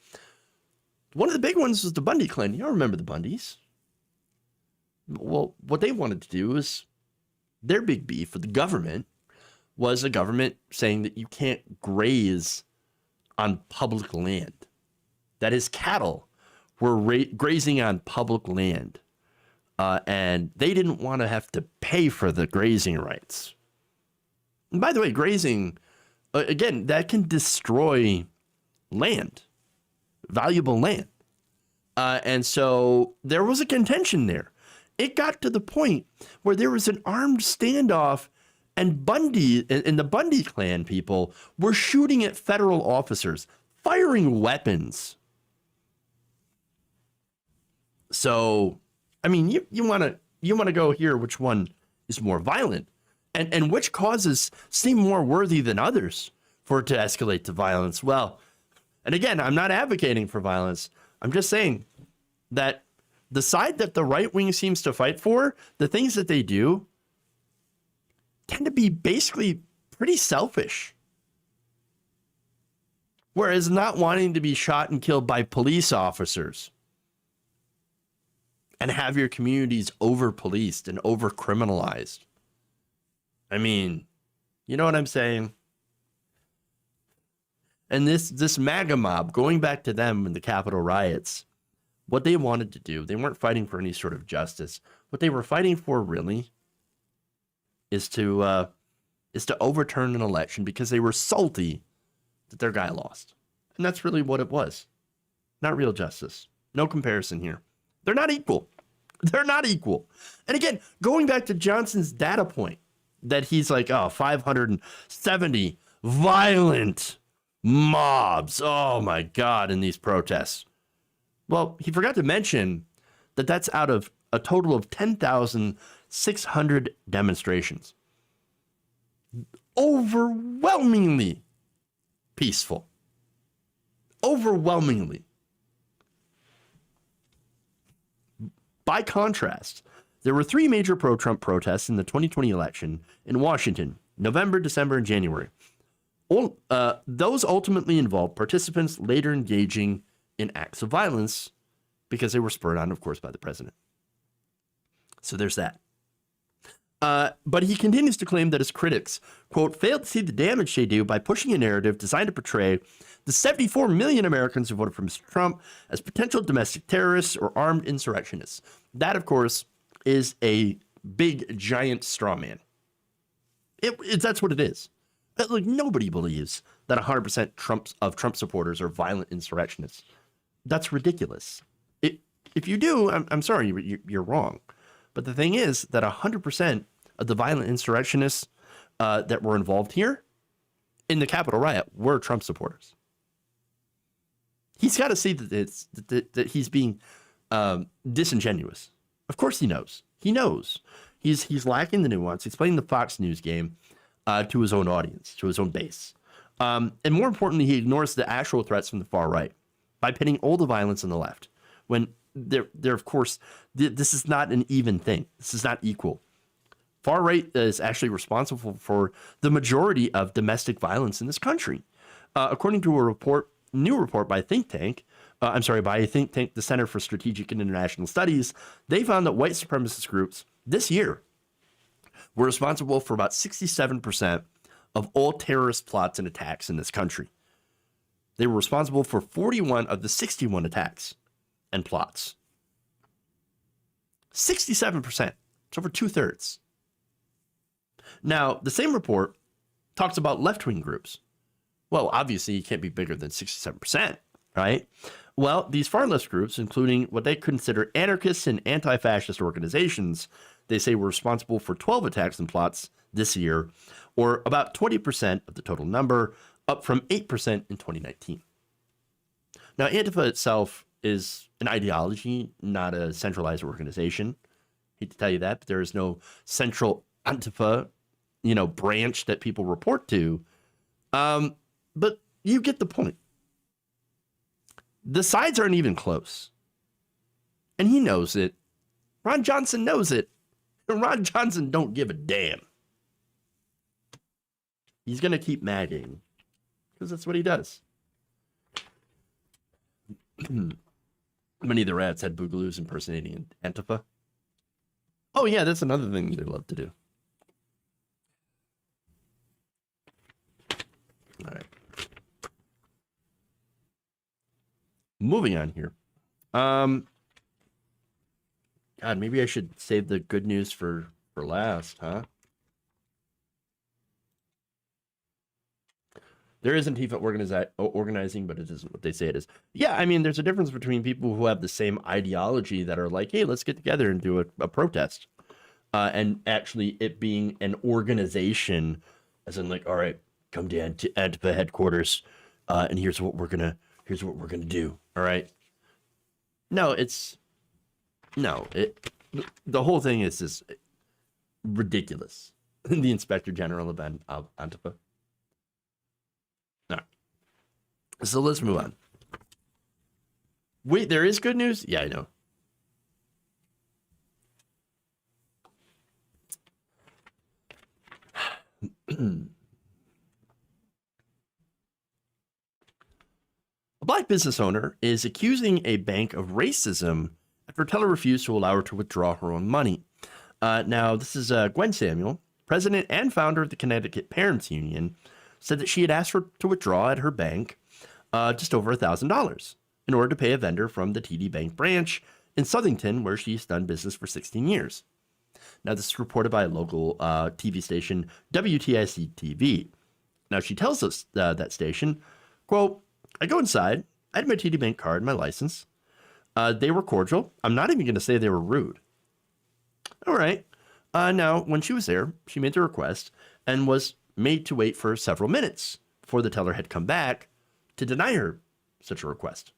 One of the big ones was the Bundy clan. You all remember the Bundys. Well, what they wanted to do is their big beef with the government was the government saying that you can't graze on public land. That is, cattle were grazing on public land, and they didn't want to have to pay for the grazing rights. And by the way, grazing, again, that can destroy land, valuable land. And so there was a contention there. It got to the point where there was an armed standoff, and Bundy and the Bundy clan people were shooting at federal officers, firing weapons. So, I mean, you want to go here which one is more violent, and which causes seem more worthy than others for it to escalate to violence. Well, and again, I'm not advocating for violence. I'm just saying that the side that the right wing seems to fight for, the things that they do tend to be basically pretty selfish. Whereas not wanting to be shot and killed by police officers and have your communities over-policed and over-criminalized. I mean, you know what I'm saying? And this MAGA mob, going back to them in the Capitol riots, what they wanted to do, they weren't fighting for any sort of justice. What they were fighting for really is to overturn an election because they were salty that their guy lost. And that's really what it was. Not real justice. No comparison here. They're not equal. They're not equal. And again, going back to Johnson's data point that he's like, 570 violent mobs. Oh my God, in these protests. Well, he forgot to mention that that's out of a total of 10,600 demonstrations. Overwhelmingly peaceful. Overwhelmingly. By contrast, there were 3 major pro-Trump protests in the 2020 election in Washington, November, December, and January. Those ultimately involved participants later engaging in acts of violence because they were spurred on, of course, by the president. So there's that. But he continues to claim that his critics, quote, failed to see the damage they do by pushing a narrative designed to portray the 74 million Americans who voted for Mr. Trump as potential domestic terrorists or armed insurrectionists. That, of course, is a big, giant straw man. That's what it is. Like, nobody believes that 100% Trump supporters are violent insurrectionists. That's ridiculous. If you do, I'm sorry, you're wrong. But the thing is that 100% of the violent insurrectionists that were involved here in the Capitol riot were Trump supporters. He's got to see that he's being disingenuous. Of course he knows. He knows. He's lacking the nuance. He's playing the Fox News game to his own audience, to his own base. And more importantly, he ignores the actual threats from the far right by pitting all the violence on the left. When they're of course, this is not an even thing. This is not equal. Far right is actually responsible for the majority of domestic violence in this country. According to a new report by a think tank, the Center for Strategic and International Studies, they found that white supremacist groups this year were responsible for about 67% of all terrorist plots and attacks in this country. They were responsible for 41 of the 61 attacks and plots. 67%. It's over 2/3. Now, the same report talks about left-wing groups. Well, obviously, you can't be bigger than 67%, right? Well, these far left groups, including what they consider anarchists and anti-fascist organizations, they say were responsible for 12 attacks and plots this year, or about 20% of the total number, up from 8% in 2019. Now, Antifa itself is an ideology, not a centralized organization. Hate to tell you that, but there is no central Antifa, branch that people report to. But you get the point. The sides aren't even close. And he knows it. Ron Johnson knows it. And Ron Johnson don't give a damn. He's going to keep magging because that's what he does. Many of the rats had boogaloos impersonating Antifa. Oh, yeah, that's another thing they love to do. All right. Moving on here. God, maybe I should save the good news for last, huh? There is Antifa organizing, but it isn't what they say it is. Yeah, I mean, there's a difference between people who have the same ideology that are like, hey, let's get together and do a protest, and actually it being an organization, as in like, all right, come to Antifa headquarters, and here's what we're gonna do. All right. No, the whole thing is just ridiculous. The Inspector General of Antifa. All right. So let's move on. Wait, there is good news? Yeah, I know. A black business owner is accusing a bank of racism after a teller refused to allow her to withdraw her own money. Now, this is Gwen Samuel, president and founder of the Connecticut Parents Union, said that she had asked her to withdraw at her bank just over $1,000 in order to pay a vendor from the TD Bank branch in Southington, where she's done business for 16 years. Now, this is reported by a local TV station, WTIC TV. Now, she tells us that station, quote, I go inside, I had my TD Bank card, my license. They were cordial. I'm not even going to say they were rude. All right. Now, when she was there, she made the request and was made to wait for several minutes before the teller had come back to deny her such a request.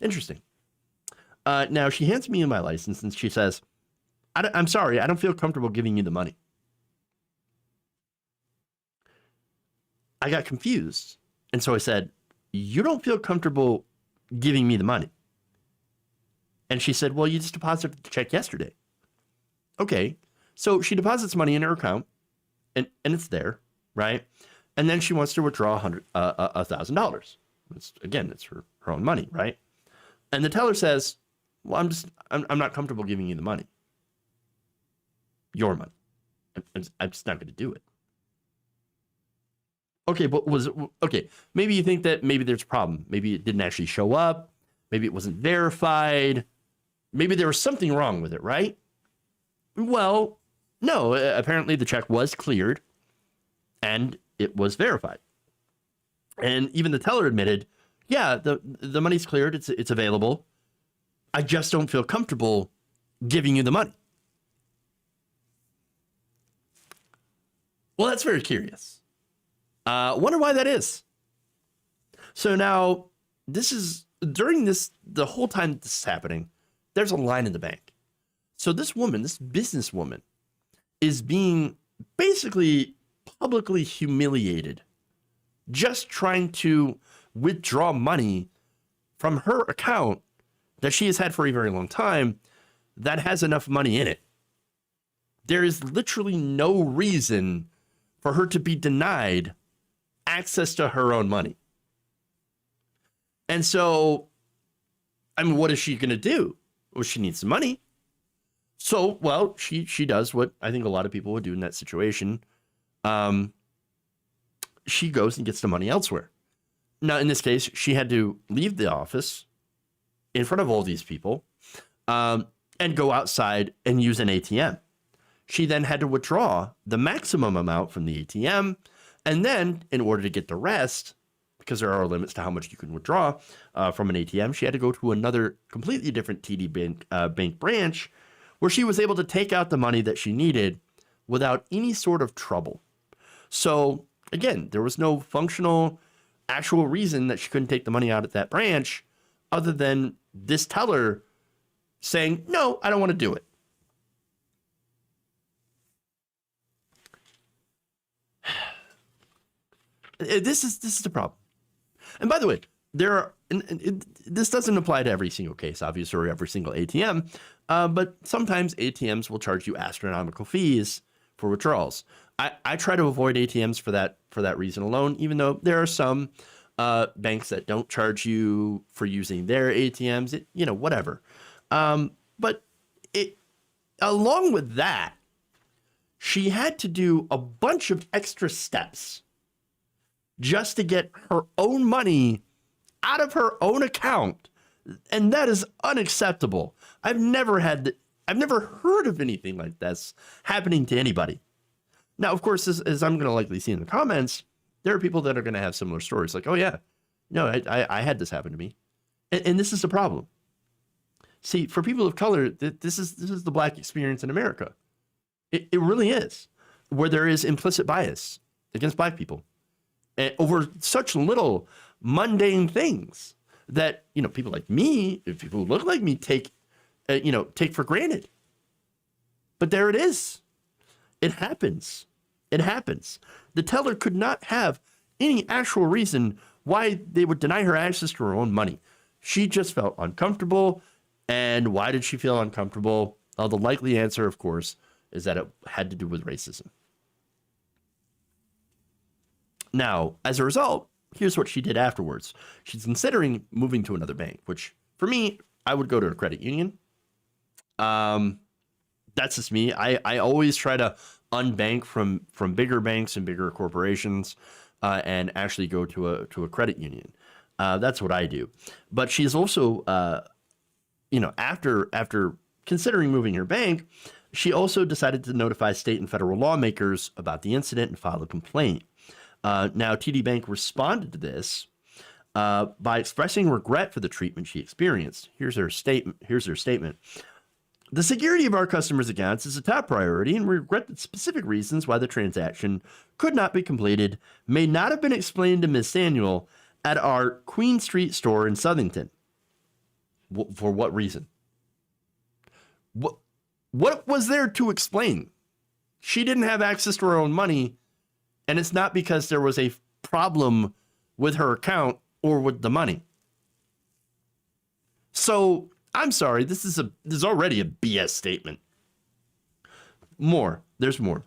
Interesting. Now, she hands me my license and she says, I'm sorry, I don't feel comfortable giving you the money. I got confused. And so I said, you don't feel comfortable giving me the money? And she said, well, you just deposited the check yesterday. Okay. So she deposits money in her account and it's there, right? And then she wants to withdraw $1,000. Again, it's her own money, right? And the teller says, well, I'm not comfortable giving you the money. Your money. I'm just not going to do it. Okay, but okay, maybe you think that maybe there's a problem. Maybe it didn't actually show up. Maybe it wasn't verified. Maybe there was something wrong with it, right? Well, no, apparently the check was cleared and it was verified. And even the teller admitted, yeah, the money's cleared, it's available. I just don't feel comfortable giving you the money. Well, that's very curious. Wonder why that is. So now, the whole time this is happening, there's a line in the bank. So this woman, this businesswoman, is being basically publicly humiliated, just trying to withdraw money from her account that she has had for a very long time that has enough money in it. There is literally no reason for her to be denied access to her own money. And so, I mean, what is she going to do? Well, she needs some money. So, well, she does what I think a lot of people would do in that situation. She goes and gets the money elsewhere. Now, in this case, she had to leave the office in front of all these people and go outside and use an ATM. She then had to withdraw the maximum amount from the ATM. And then, in order to get the rest, because there are limits to how much you can withdraw from an ATM, she had to go to another completely different TD Bank branch where she was able to take out the money that she needed without any sort of trouble. So, again, there was no functional, actual reason that she couldn't take the money out at that branch other than this teller saying, no, I don't want to do it. This is the problem. And by the way, this doesn't apply to every single case, obviously, or every single ATM, but sometimes ATMs will charge you astronomical fees for withdrawals. I try to avoid ATMs for that reason alone, even though there are some banks that don't charge you for using their ATMs, whatever. But along with that, she had to do a bunch of extra steps just to get her own money out of her own account And that is unacceptable. I've never heard of anything like this happening to anybody. Now, of course, as I'm going to likely see in the comments, there are people that are going to have similar stories like, oh yeah, no, I had this happen to me. And this is the problem. See, for people of color, this is the Black experience in America. It really is, where there is implicit bias against Black people and over such little mundane things that, people like me, if people who look like me, take for granted. But there it is. It happens. It happens. The teller could not have any actual reason why they would deny her access to her own money. She just felt uncomfortable. And why did she feel uncomfortable? Well, the likely answer, of course, is that it had to do with racism. Now, as a result, here's what she did afterwards. She's considering moving to another bank, which for me, I would go to a credit union. That's just me. I always try to unbank from bigger banks and bigger corporations and actually go to a credit union. That's what I do. But she's also, after considering moving her bank, she also decided to notify state and federal lawmakers about the incident and file a complaint. Now, TD Bank responded to this by expressing regret for the treatment she experienced. Here's her statement. The security of our customers' accounts is a top priority, and we regret that specific reasons why the transaction could not be completed may not have been explained to Ms. Samuel at our Queen Street store in Southington. For what reason? What was there to explain? She didn't have access to her own money, and it's not because there was a problem with her account or with the money. So, I'm sorry, this is already a BS statement. There's more.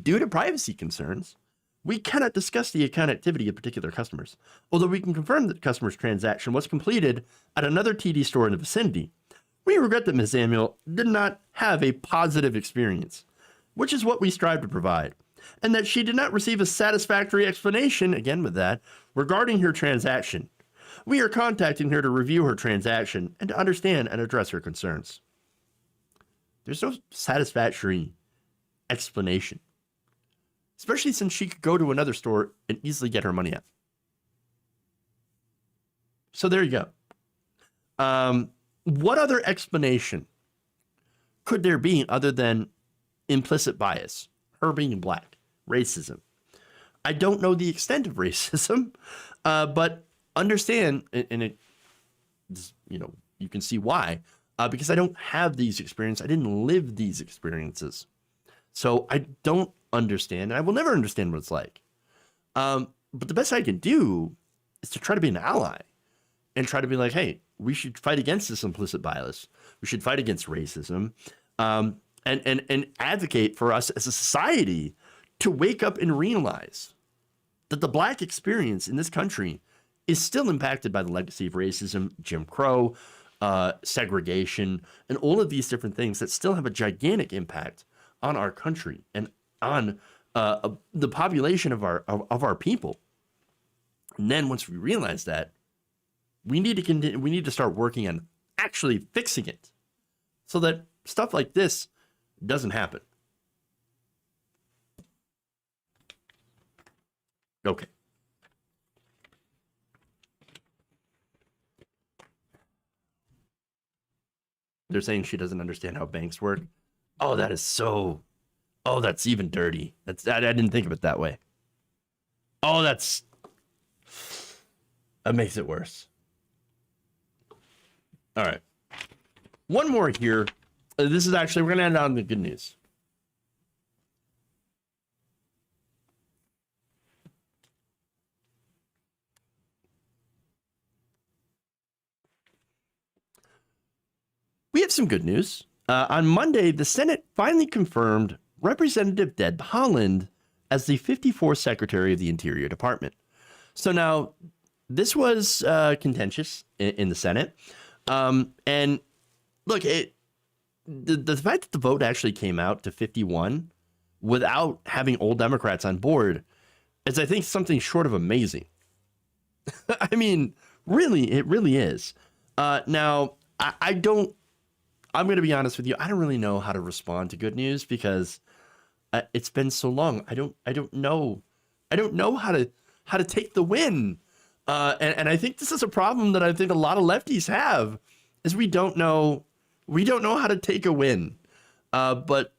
Due to privacy concerns, we cannot discuss the account activity of particular customers. Although we can confirm that the customer's transaction was completed at another TD store in the vicinity, we regret that Ms. Samuel did not have a positive experience, which is what we strive to provide, and that she did not receive a satisfactory explanation, again with that, regarding her transaction. We are contacting her to review her transaction and to understand and address her concerns. There's no satisfactory explanation, especially since she could go to another store and easily get her money out. So there you go. What other explanation could there be other than implicit bias, her being Black, racism? I don't know the extent of racism, but understand, and it, you can see why, because I don't have these experiences. I didn't live these experiences. So I don't understand, and I will never understand what it's like. But the best I can do is to try to be an ally and try to be like, hey, we should fight against this implicit bias. We should fight against racism, and advocate for us as a society to wake up and realize that the Black experience in this country is still impacted by the legacy of racism, Jim Crow, segregation, and all of these different things that still have a gigantic impact on our country and on the population of our people. And then once we realize that, we need to continue. We need to start working on actually fixing it, so that stuff like this doesn't happen. Okay. They're saying she doesn't understand how banks work. Oh, that is so. Oh, that's even dirty. I didn't think of it that way. Oh, that makes it worse. All right. One more here. This is actually, we're going to end on the good news. We have some good news. On Monday, the Senate finally confirmed Representative Deb Haaland as the 54th Secretary of the Interior Department. So now, this was contentious in the Senate. And look, the fact that the vote actually came out to 51 without having all Democrats on board is, I think, something short of amazing. I mean, really, it really is. Now, I don't. I'm going to be honest with you. I don't really know how to respond to good news because it's been so long. I don't know. I don't know how to take the win. And I think this is a problem that I think a lot of lefties have, is we don't know how to take a win. But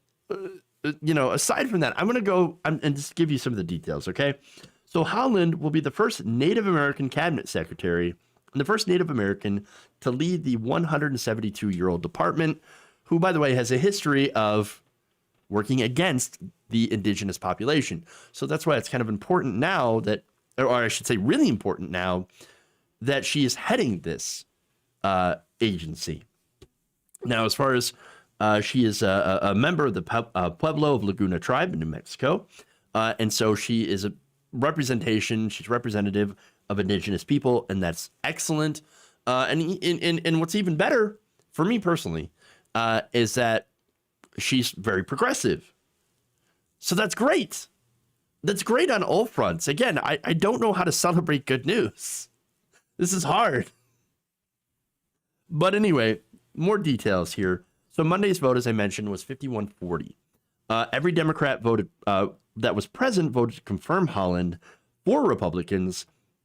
aside from that, I'm going to go and just give you some of the details. Okay. So Holland will be the first Native American cabinet secretary and the first Native American to lead the 172-year-old department, who, by the way, has a history of working against the indigenous population. So that's why it's kind of important now that, or I should say really important now, that she is heading this agency. Now, as far as she is a member of the Pueblo of Laguna tribe in New Mexico. And so she is a representation. She's representative of indigenous people, and that's excellent. And what's even better for me personally is that she's very progressive. So that's great. That's great on all fronts. Again, I don't know how to celebrate good news. This is hard. But anyway, more details here. So Monday's vote, as I mentioned, was 51-40. Every Democrat voted that was present voted to confirm Holland. 4 Republicans,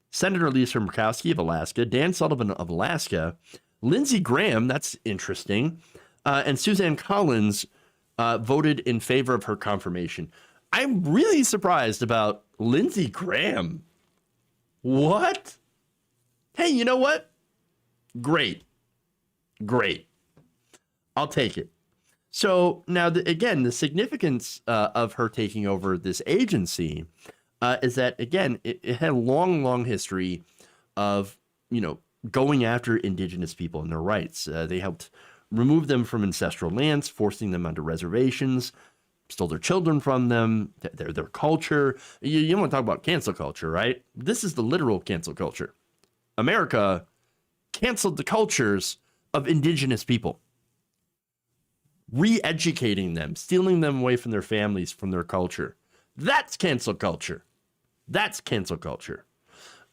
Senator Lisa Murkowski of Alaska, Dan Sullivan of Alaska, Lindsey Graham, that's interesting, and Suzanne Collins voted in favor of her confirmation. I'm really surprised about Lindsey Graham. What? Hey, you know what? Great. I'll take it. So now, again, the significance of her taking over this agency is that, again, it had a long history of, going after indigenous people and their rights. They helped remove them from ancestral lands, forcing them onto reservations, stole their children from them, their culture. You want to talk about cancel culture, right? This is the literal cancel culture. America canceled the cultures of indigenous people, re-educating them, stealing them away from their families, from their culture. That's cancel culture.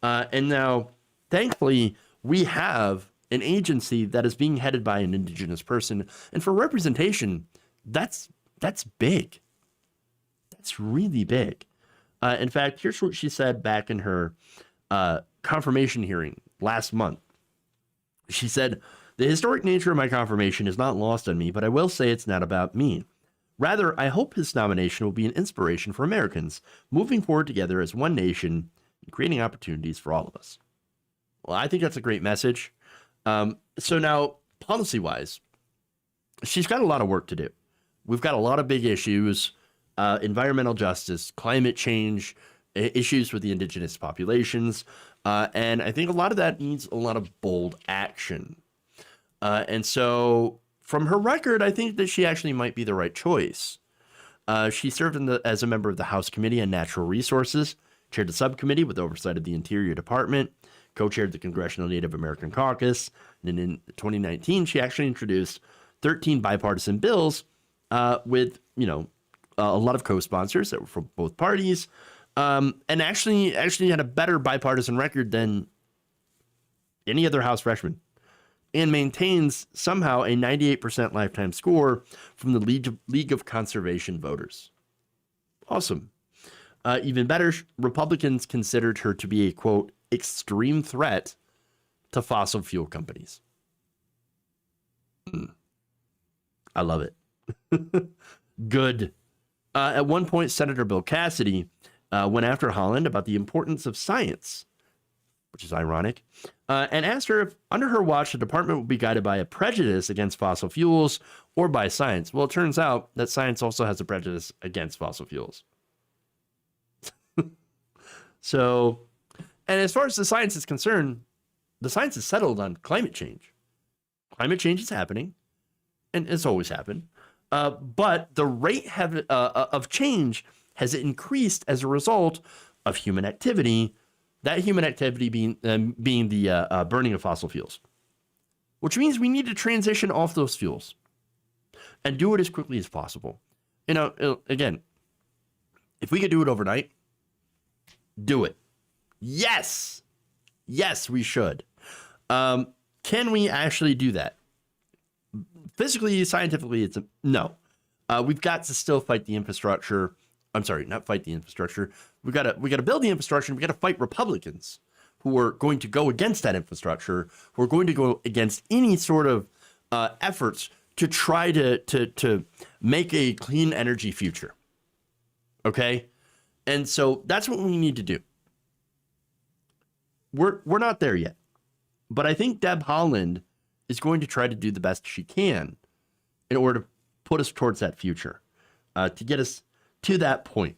And now, thankfully, we have an agency that is being headed by an indigenous person. And for representation, that's big. That's really big. In fact, here's what she said back in her confirmation hearing last month. She said, "The historic nature of my confirmation is not lost on me, but I will say it's not about me. Rather, I hope his nomination will be an inspiration for Americans, moving forward together as one nation and creating opportunities for all of us." Well, I think that's a great message. So now, policy-wise, she's got a lot of work to do. We've got a lot of big issues, environmental justice, climate change, issues with the indigenous populations. And I think a lot of that needs a lot of bold action. And so from her record, I think that she actually might be the right choice. She served as a member of the House Committee on Natural Resources, chaired the subcommittee with oversight of the Interior Department, co-chaired the Congressional Native American Caucus. And in 2019, she actually introduced 13 bipartisan bills with, a lot of co-sponsors that were from both parties, and actually had a better bipartisan record than any other House freshman, and maintains somehow a 98% lifetime score from the League of Conservation Voters. Awesome. Even better, Republicans considered her to be a, quote, extreme threat to fossil fuel companies. I love it. Good. At one point, Senator Bill Cassidy went after Holland about the importance of science, which is ironic, and asked her if, under her watch, the department would be guided by a prejudice against fossil fuels or by science. Well, it turns out that science also has a prejudice against fossil fuels. So, and as far as the science is concerned, the science is settled on climate change. Climate change is happening, and it's always happened. But the rate of change has increased as a result of human activity. That human activity being the burning of fossil fuels, which means we need to transition off those fuels and do it as quickly as possible. Again, if we could do it overnight, do it. Yes, we should. Can we actually do that? Physically, scientifically, it's a no. We've got to still fight the infrastructure. I'm sorry, not fight the infrastructure. We got to build the infrastructure. And we got to fight Republicans who are going to go against that infrastructure, who are going to go against any sort of efforts to try to make a clean energy future. Okay, and so that's what we need to do. We're not there yet, but I think Deb Haaland is going to try to do the best she can in order to put us towards that future, to get us to that point.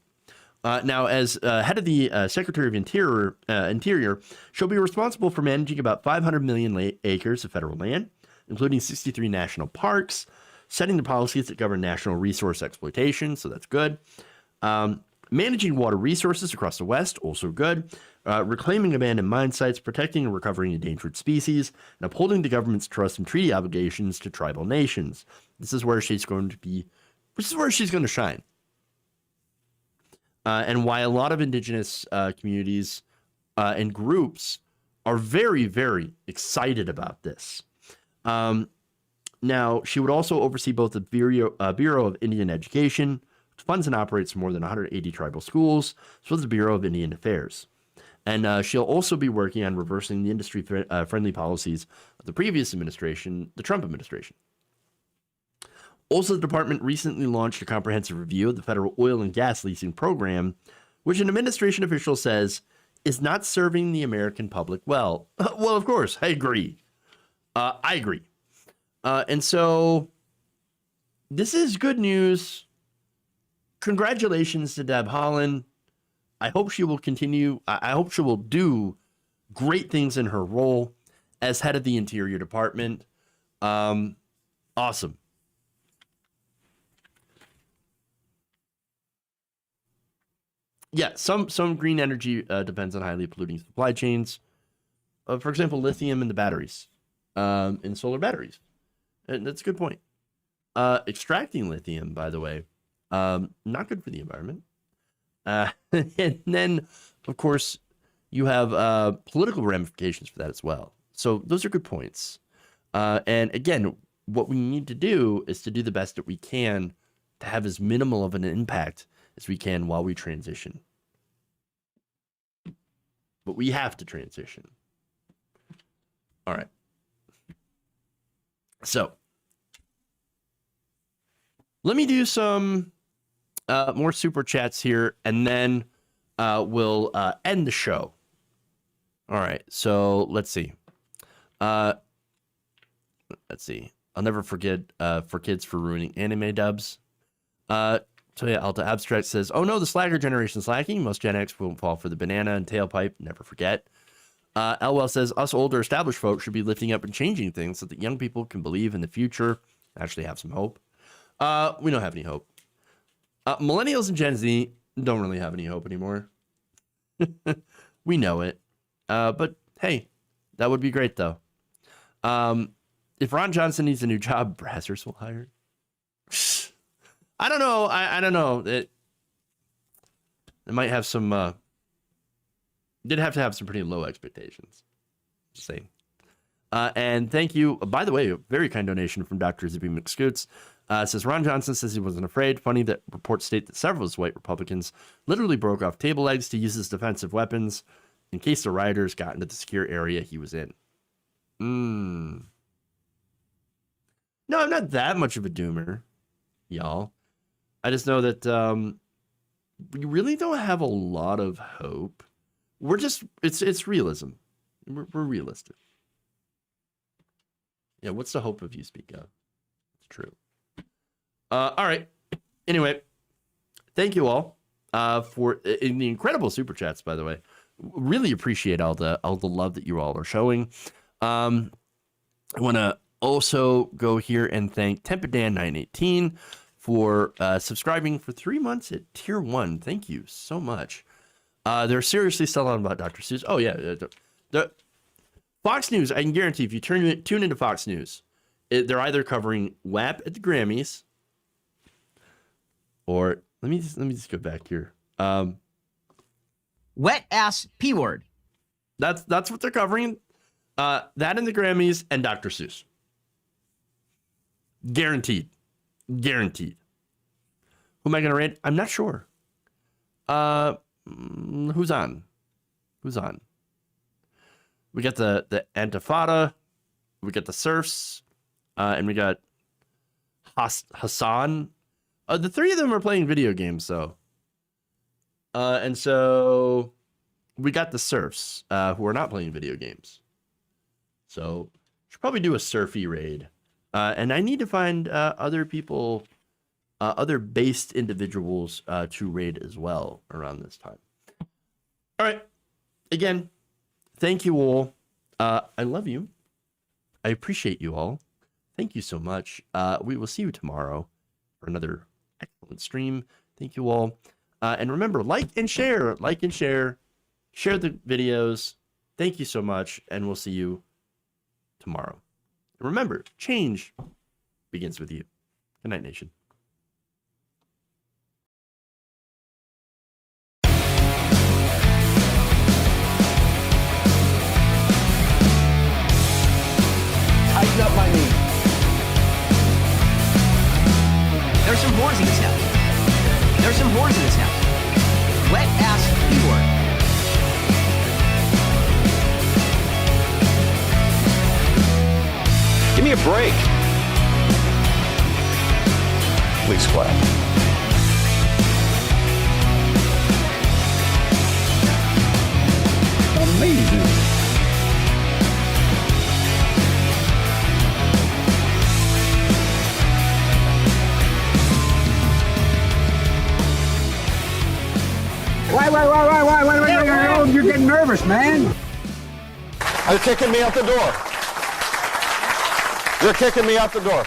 Now, as head of the Secretary of Interior, she'll be responsible for managing about 500 million acres of federal land, including 63 national parks, setting the policies that govern national resource exploitation, so that's good. Managing water resources across the West, also good. Reclaiming abandoned mine sites, protecting and recovering endangered species, and upholding the government's trust and treaty obligations to tribal nations. This is where she's going to shine. And why a lot of indigenous communities and groups are very, very excited about this. Now, she would also oversee both the Bureau of Indian Education, which funds and operates more than 180 tribal schools, as well as the Bureau of Indian Affairs. And she'll also be working on reversing the industry-friendly policies of the previous administration, the Trump administration. Also, the department recently launched a comprehensive review of the federal oil and gas leasing program, which an administration official says is not serving the American public well. Well, of course, I agree. I agree. And so this is good news. Congratulations to Deb Haaland. I hope she will continue. I hope she will do great things in her role as head of the Interior Department. Awesome. Yeah, some green energy depends on highly polluting supply chains. For example, lithium in the batteries, in solar batteries. And that's a good point. Extracting lithium, by the way, not good for the environment. And then, of course, you have political ramifications for that as well. So those are good points. And again, what we need to do is to do the best that we can to have as minimal of an impact as we can while we transition. But we have to transition. All right. So let me do some more super chats here, and then we'll end the show. All right. So let's see. Let's see. I'll never forget for kids for ruining anime dubs. So yeah, Alta Abstract says, oh no, the slagger generation's lacking. Most Gen X won't fall for the banana and tailpipe. Never forget. Elwell says, us older established folks should be lifting up and changing things so that young people can believe in the future, actually have some hope. We don't have any hope. Millennials and Gen Z don't really have any hope anymore. We know it. But hey, that would be great though. If Ron Johnson needs a new job, Brazzers will hire. I don't know. I don't know. It might have some. Did have to have some pretty low expectations. Just saying. And thank you. By the way, a very kind donation from Dr. Zippy McScoots. Says Ron Johnson says he wasn't afraid. Funny that reports state that several white Republicans literally broke off table legs to use as defensive weapons in case the rioters got into the secure area he was in. No, I'm not that much of a doomer, y'all. I just know that we really don't have a lot of hope. We're just, it's realism. We're realistic. Yeah, what's the hope of you speak of? It's true. All right. Anyway, thank you all for in the incredible super chats, by the way. Really appreciate all the love that you all are showing. I want to also go here and thank Tempedan918 for subscribing for 3 months at tier 1. Thank you so much. They're seriously still on about Dr. Seuss. Oh, yeah. The Fox News, I can guarantee if you tune into Fox News, they're either covering WAP at the Grammys or let me just go back here. Wet ass P word. That's what they're covering. That and the Grammys and Dr. Seuss. Guaranteed. Guaranteed. Who am I going to rate? I'm not sure. Who's on? Who's on? We got the Antifada. We got the Surfs. And we got Hassan. The three of them are playing video games, though. And so we got the Surfs, who are not playing video games. So should probably do a Surfy raid. And I need to find other people, other based individuals to raid as well around this time. All right. Again, thank you all. I love you. I appreciate you all. Thank you so much. We will see you tomorrow for another excellent stream. Thank you all. And remember, like and share. Like and share. Share the videos. Thank you so much. And we'll see you tomorrow. And remember, change begins with you. Good night, nation. Tighten up my knee. There's some whores in this house. There's some whores in this house. Wet ass P-word. Give me a break. Please clap. Amazing. Why, you're getting nervous, man. You're kicking me out the door. You're kicking me out the door.